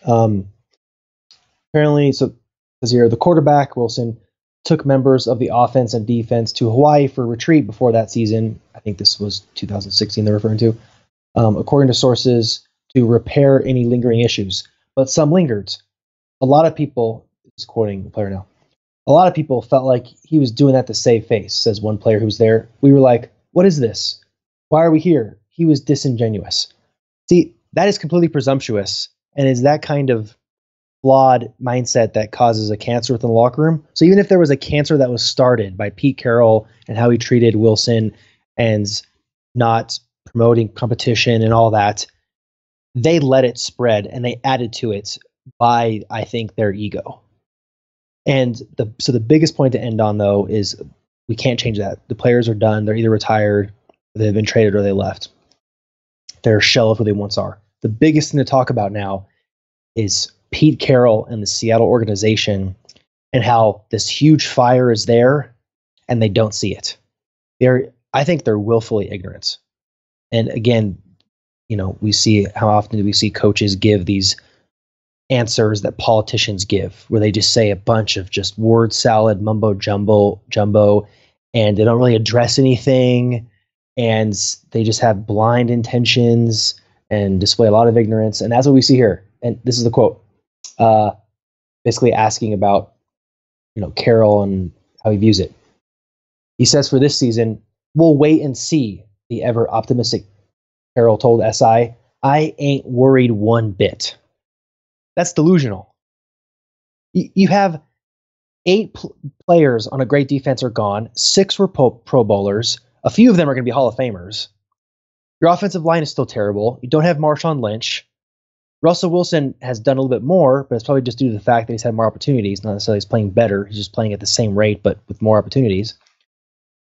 apparently, as here, the quarterback, Wilson, took members of the offense and defense to Hawaii for a retreat before that season. I think this was 2016 they're referring to, according to sources, to repair any lingering issues. But some lingered. A lot of people, this is quoting the player now, a lot of people felt like he was doing that to save face, says one player who was there. We were like, what is this? Why are we here? He was disingenuous. See, that is completely presumptuous, and is that kind of flawed mindset that causes a cancer within the locker room. So even if there was a cancer that was started by Pete Carroll and how he treated Wilson and not promoting competition and all that, they let it spread and they added to it by, I think, their ego. And the biggest point to end on, though, is we can't change that. The players are done. They're either retired, they've been traded, or they left. They're a shell of who they once are. The biggest thing to talk about now is Pete Carroll and the Seattle organization and how this huge fire is there and they don't see it. I think they're willfully ignorant. And again, we see how often do we see coaches give these answers that politicians give, where they just say a bunch of just word salad, mumbo jumbo, and they don't really address anything, and they just have blind intentions and display a lot of ignorance. And that's what we see here. And this is the quote, basically asking about, Carroll and how he views it. He says, for this season, we'll wait and see, the ever optimistic Carroll told SI. I ain't worried one bit. That's delusional. You have 8 players on a great defense are gone. 6 were Pro Bowlers. A few of them are going to be Hall of Famers. Your offensive line is still terrible. You don't have Marshawn Lynch. Russell Wilson has done a little bit more, but it's probably just due to the fact that he's had more opportunities. Not necessarily he's playing better. He's just playing at the same rate, but with more opportunities.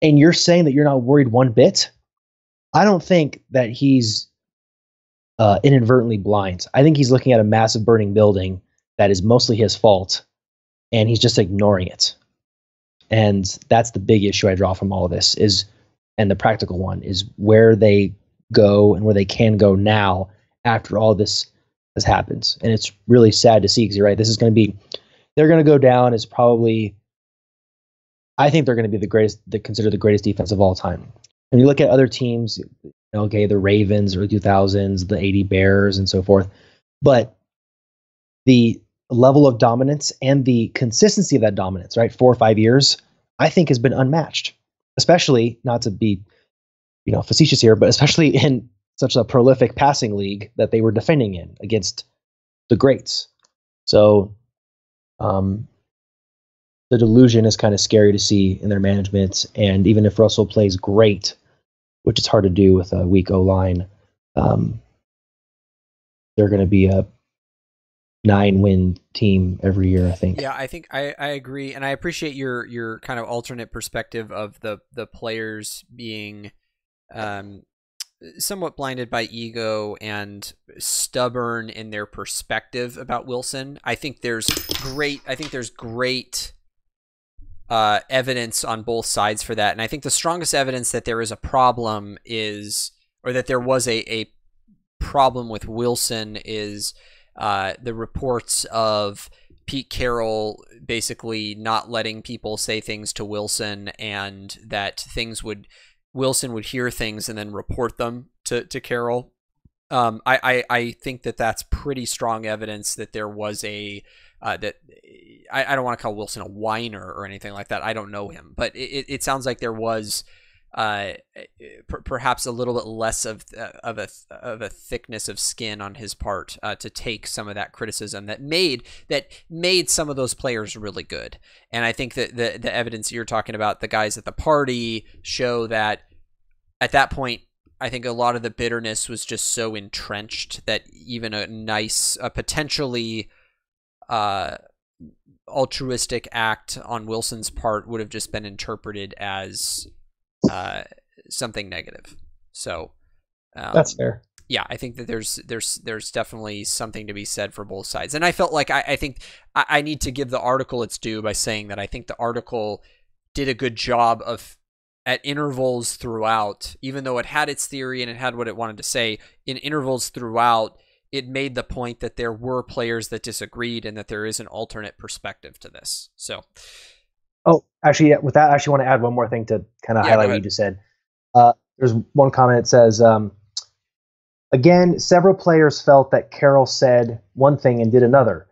And you're saying that you're not worried one bit? I don't think that he's inadvertently blind. I think he's looking at a massive burning building that is mostly his fault, and he's just ignoring it. And that's the big issue I draw from all of this, and the practical one, is where they go and where they can go now after all this has happened. And it's really sad to see, because you're right, they're going to go down as probably, I think they're going to be considered the greatest defense of all time. And you look at other teams, the Ravens, early 2000s, the 80 Bears, and so forth. But the level of dominance and the consistency of that dominance, right, 4 or 5 years, I think has been unmatched. Especially, not to be, facetious here, but especially in such a prolific passing league that they were defending in against the greats. So, the delusion is kind of scary to see in their management. And even if Russell plays great, which is hard to do with a weak O-line, they're going to be a 9-win team every year, I think. Yeah, I think I agree, and I appreciate your kind of alternate perspective of the players being somewhat blinded by ego and stubborn in their perspective about Wilson. I think there's great evidence on both sides for that, and I think the strongest evidence that there is a problem or that there was a problem with Wilson is the reports of Pete Carroll basically not letting people say things to Wilson, and that Wilson would hear things and then report them to Carroll. I think that's pretty strong evidence that there was I don't want to call Wilson a whiner or anything like that. I don't know him, but it sounds like there was perhaps a little bit less of a thickness of skin on his part to take some of that criticism that made some of those players really good. And I think that the evidence you're talking about, the guys at the party, show that at that point, I think a lot of the bitterness was just so entrenched that even a nice, potentially altruistic act on Wilson's part would have just been interpreted as something negative. So that's fair. yeah, I think that there's definitely something to be said for both sides. And I felt like I think I need to give the article its due by saying that I think the article did a good job of, at intervals throughout, even though it had its theory and it had what it wanted to say, in intervals throughout, it made the point that there were players that disagreed and that there is an alternate perspective to this. So, oh, actually, yeah, with that, I actually want to add one more thing to kind of highlight what you just said. There's one comment that says, again, several players felt that Carroll said one thing and did another,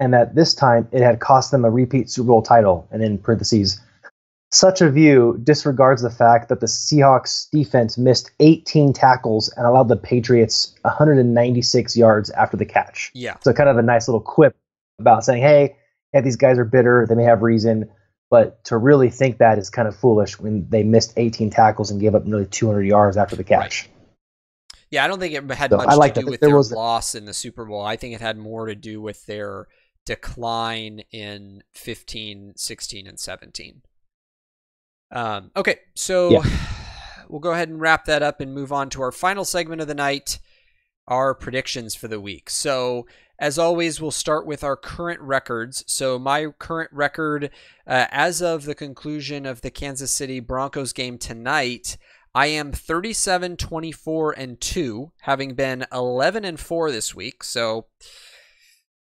and that this time it had cost them a repeat Super Bowl title. And in parentheses, such a view disregards the fact that the Seahawks defense missed 18 tackles and allowed the Patriots 196 yards after the catch. Yeah. So kind of a nice little quip about saying, hey, yeah, these guys are bitter. They may have reason. But to really think that is kind of foolish when they missed 18 tackles and gave up nearly 200 yards after the catch. Right. Yeah, I don't think it had much to do with their loss in the Super Bowl. I think it had more to do with their decline in 15, 16, and 17. Okay, so we'll go ahead and wrap that up and move on to our final segment of the night, our predictions for the week. So, as always, we'll start with our current records. So my current record, as of the conclusion of the Kansas City Broncos game tonight, I am 37-24-2, having been 11-4 this week. So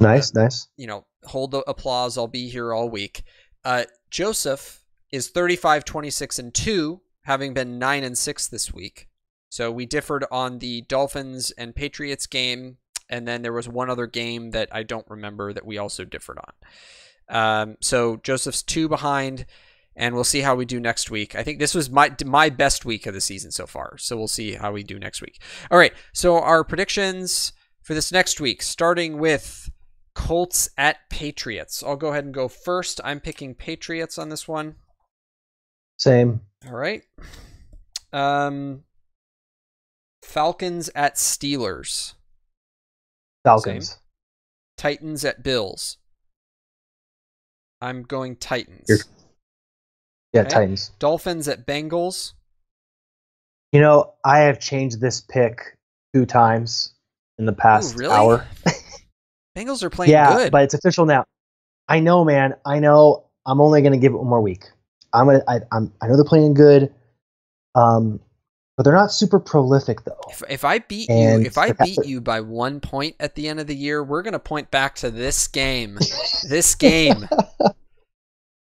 nice. You know, hold the applause. I'll be here all week. Joseph is 35-26-2, having been 9-6 this week. So we differed on the Dolphins and Patriots game, and then there was one other game that I don't remember that we also differed on. So Joseph's 2 behind, and we'll see how we do next week. I think this was my best week of the season so far, so we'll see how we do next week. All right, so our predictions for this next week, starting with Colts at Patriots. I'll go ahead and go first. I'm picking Patriots on this one. Same. All right. Falcons at Steelers. Falcons. Same. Titans at Bills. I'm going Titans. Yeah, okay. Titans. Dolphins at Bengals. You know, I have changed this pick 2 times in the past hour. Bengals are playing good. Yeah, but it's official now. I know, man. I know. I'm only going to give it one more week. I know they're playing good, but they're not super prolific though. If I beat you by 1 point at the end of the year, we're going to point back to this game. This game.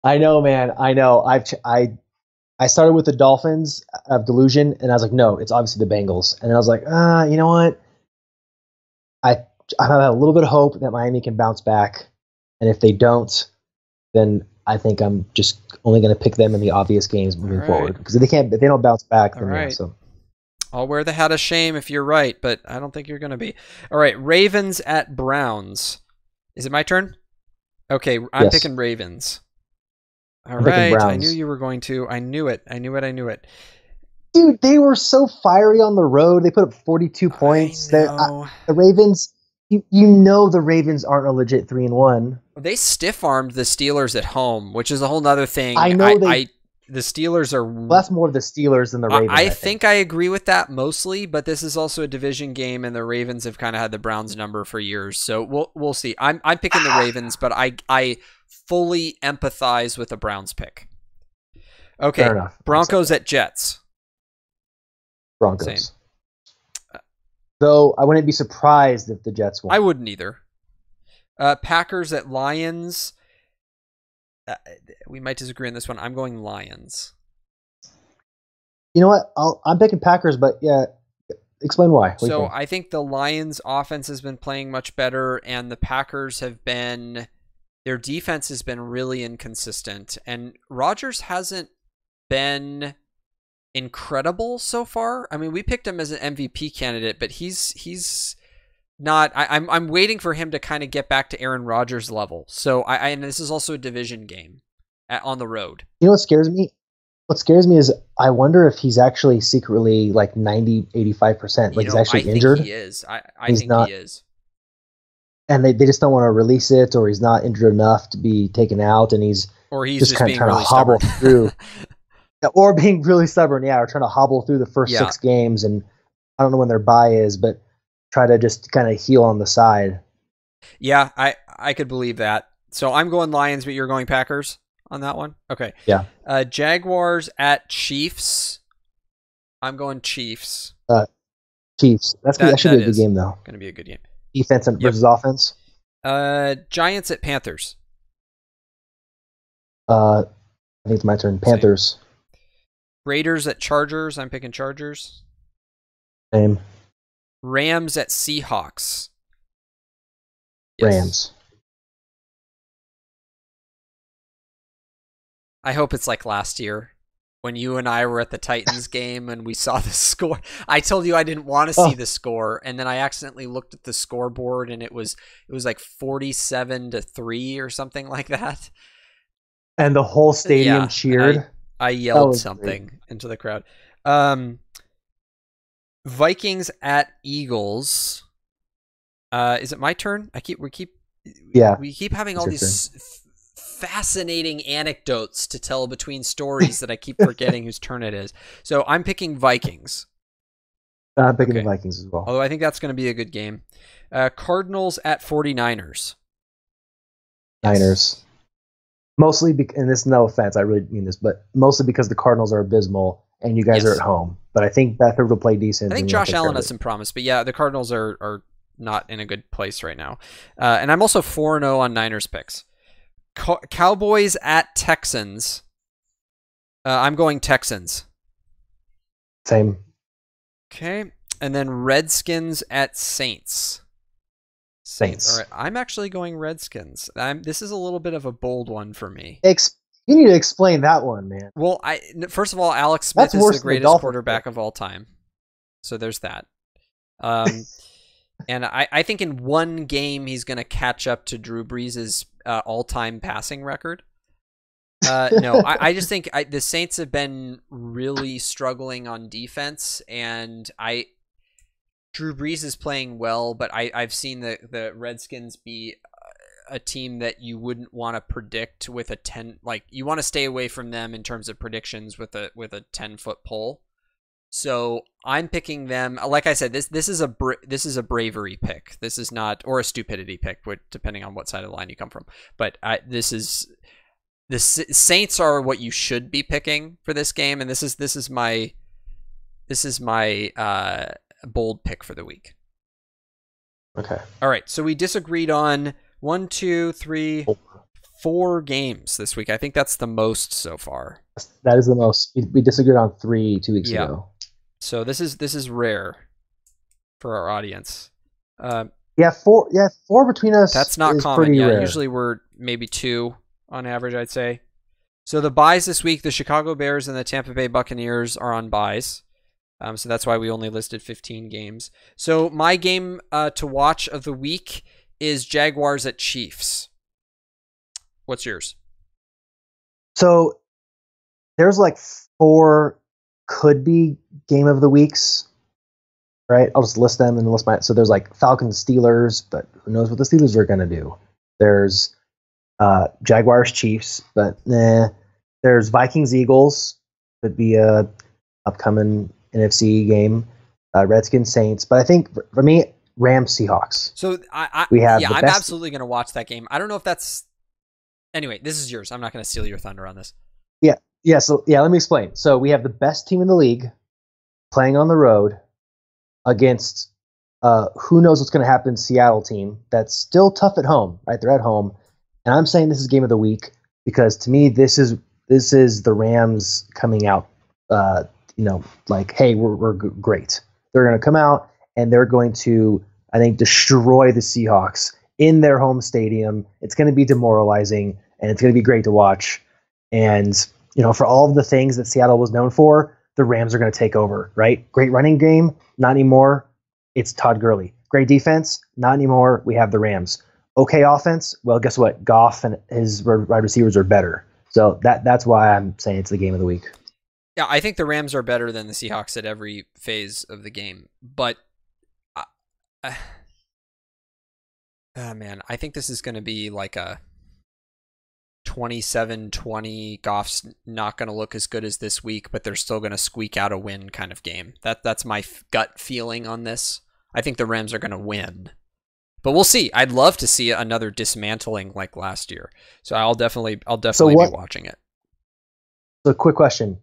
I know, man. I know. I started with the Dolphins of delusion, and I was like, no, it's obviously the Bengals. And then I was like, you know what? I have a little bit of hope that Miami can bounce back, and if they don't, then I think I'm just only going to pick them in the obvious games moving forward, because if they don't bounce back, then yeah, so. I'll wear the hat of shame if you're right, but I don't think you're going to be. All right, Ravens at Browns. Is it my turn? Okay, I'm picking Ravens. All right, I knew you were going to. I knew it. Dude, they were so fiery on the road. They put up 42 points. The Ravens, you know the Ravens aren't a legit 3-1. They stiff-armed the Steelers at home, which is a whole other thing. I know the Steelers are... Well, that's more of the Steelers than the Ravens. I think I agree with that mostly, but this is also a division game, and the Ravens have kind of had the Browns number for years, so we'll see. I'm picking the Ravens, but I fully empathize with the Browns pick. Okay, fair enough. Broncos at Jets. Broncos. Same. Though I wouldn't be surprised if the Jets won. I wouldn't either. Packers at Lions. We might disagree on this one. I'm going Lions. You know what? I'm picking Packers, but yeah, explain why. So I think the Lions' offense has been playing much better, and the Packers their defense has been really inconsistent, and Rodgers hasn't been incredible so far. I mean, we picked him as an MVP candidate, but he's not. I'm waiting for him to kind of get back to Aaron Rodgers level. So and this is also a division game on the road. You know what scares me? What scares me is I wonder if he's actually secretly like 90-85%. Like he's actually injured. I think he is. I think he is. And they just don't want to release it, or he's not injured enough to be taken out, and he's just kind of trying to hobble through. Or being really stubborn, or trying to hobble through the first 6 games, and I don't know when their bye is, but try to just kind of heal on the side. Yeah, I could believe that. So I'm going Lions, but you're going Packers on that one? Okay. Yeah. Jaguars at Chiefs. I'm going Chiefs. Chiefs. That should be a good game though. Going to be a good game. Defense versus offense. Giants at Panthers. I think it's my turn. Panthers. Same. Raiders at Chargers. I'm picking Chargers. Same. Rams at Seahawks. Yes. Rams. I hope it's like last year when you and I were at the Titans game and we saw the score. I told you I didn't want to see the score, and then I accidentally looked at the scoreboard and it was like 47-3 or something like that. And the whole stadium cheered. I yelled something into the crowd. Vikings at Eagles. Is it my turn? We keep having all these fascinating anecdotes to tell between stories that I keep forgetting whose turn it is. So I'm picking Vikings. I'm picking the Vikings as well. Although I think that's going to be a good game. Cardinals at 49ers. Niners. Mostly, and this, no offense, I really mean this, but mostly because the Cardinals are abysmal and you guys are at home. But I think Beathard will play decent. I think Josh Allen has some promise, but yeah, the Cardinals are not in a good place right now. And I'm also 4-0 on Niners picks. Cowboys at Texans. I'm going Texans. Same. Okay. And then Redskins at Saints. Saints. All right. I'm actually going Redskins. This is a little bit of a bold one for me. You need to explain that one, man. Well, first of all, Alex Smith is the greatest quarterback of all time. So there's that. And I think in one game he's going to catch up to Drew Brees' all-time passing record. No, I just think the Saints have been really struggling on defense, and Drew Brees is playing well, but I've seen the Redskins be a team that you wouldn't want to predict with a 10. Like, you want to stay away from them in terms of predictions with a 10-foot pole. So I'm picking them. Like I said, this is a bravery pick. This is not, or a stupidity pick, depending on what side of the line you come from. But the Saints are what you should be picking for this game, and this is my bold pick for the week. Okay. All right. So we disagreed on 1, 2, 3, 4 games this week. I think that's the most so far. That is the most. We disagreed on 3 2 weeks ago. So this is rare for our audience. Yeah, 4 between us. That's not common. Yeah, rare. Usually we're maybe 2 on average, I'd say. So the buys this week, the Chicago Bears and the Tampa Bay Buccaneers are on buys. So that's why we only listed 15 games. So my game to watch of the week is Jaguars at Chiefs. What's yours? So there's like 4 could be game of the weeks, right? I'll just list them and list my. So there's like Falcons Steelers, but who knows what the Steelers are going to do? There's Jaguars Chiefs, but There's Vikings Eagles, could be a upcoming NFC game. Redskins Saints, but I think for me, Rams Seahawks. So I'm absolutely going to watch that game. I don't know if that's. Anyway, this is yours. I'm not going to steal your thunder on this. Yeah. So let me explain. So we have the best team in the league playing on the road against who knows what's going to happen, Seattle team that's still tough at home, right? They're at home, and I'm saying this is game of the week because to me this is the Rams coming out, like, hey, we're great. They're going to come out and they're going to, I think, destroy the Seahawks in their home stadium. It's going to be demoralizing and it's going to be great to watch. And, for all of the things that Seattle was known for, the Rams are going to take over, right? Great running game, not anymore. It's Todd Gurley. Great defense, not anymore. We have the Rams. Okay offense, well, guess what? Goff and his wide receivers are better. So that's why I'm saying it's the game of the week. Yeah, I think the Rams are better than the Seahawks at every phase of the game. But, man, I think this is going to be like a 27-20. Goff's not going to look as good as this week, but they're still going to squeak out a win kind of game. That's my gut feeling on this. I think the Rams are going to win. But we'll see. I'd love to see another dismantling like last year. So I'll definitely be watching it. So quick question.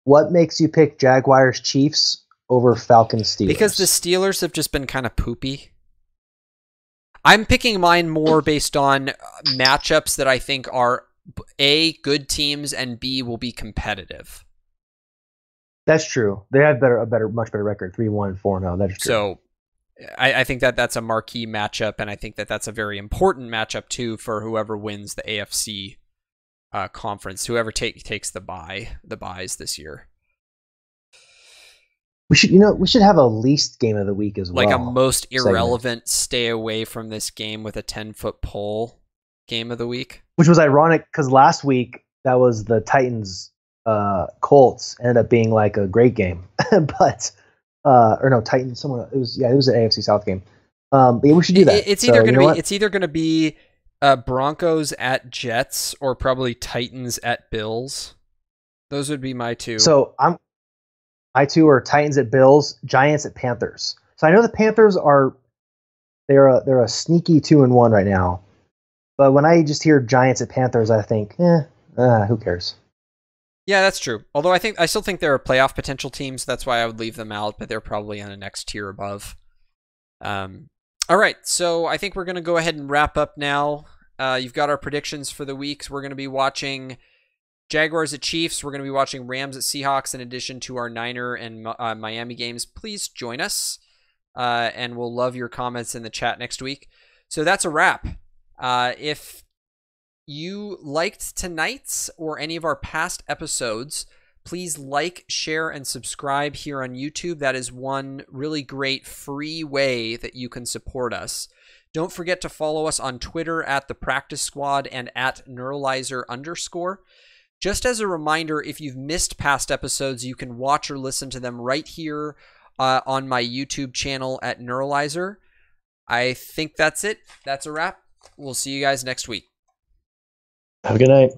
What makes you pick Jaguars Chiefs over Falcons Steelers? Because the Steelers have just been kind of poopy. I'm picking mine more based on matchups that I think are A, good teams, and B, will be competitive. That's true. They have much better record, 3-1, 4-0. That's true. So I think that's a marquee matchup, and I think that's a very important matchup too for whoever wins the AFC conference, whoever takes the buys this year. We should have a least game of the week as well. Like a most irrelevant stay away from this game with a 10-foot pole game of the week. Which was ironic because last week that was the Titans Colts, ended up being like a great game. But Titans, someone it was an AFC South game. Yeah, we should do that. It's either gonna be Broncos at Jets or probably Titans at Bills. Those would be my two. So my two are Titans at Bills, Giants at Panthers. So I know the Panthers they're a sneaky 2-1 right now. But when I just hear Giants at Panthers, I think, who cares? Yeah, that's true. Although I still think they're a playoff potential team, so that's why I would leave them out, but they're probably on the next tier above. All right, so I think we're going to go ahead and wrap up now. You've got our predictions for the weeks. We're going to be watching Jaguars at Chiefs. We're going to be watching Rams at Seahawks in addition to our Niner and Miami games. Please join us, and we'll love your comments in the chat next week. So that's a wrap. If you liked tonight's or any of our past episodes, please like, share, and subscribe here on YouTube. That is one really great free way that you can support us. Don't forget to follow us on Twitter at The Practice Squad and at Neuralizer_. Just as a reminder, if you've missed past episodes, you can watch or listen to them right here on my YouTube channel at Neuralizer. I think that's it. That's a wrap. We'll see you guys next week. Have a good night.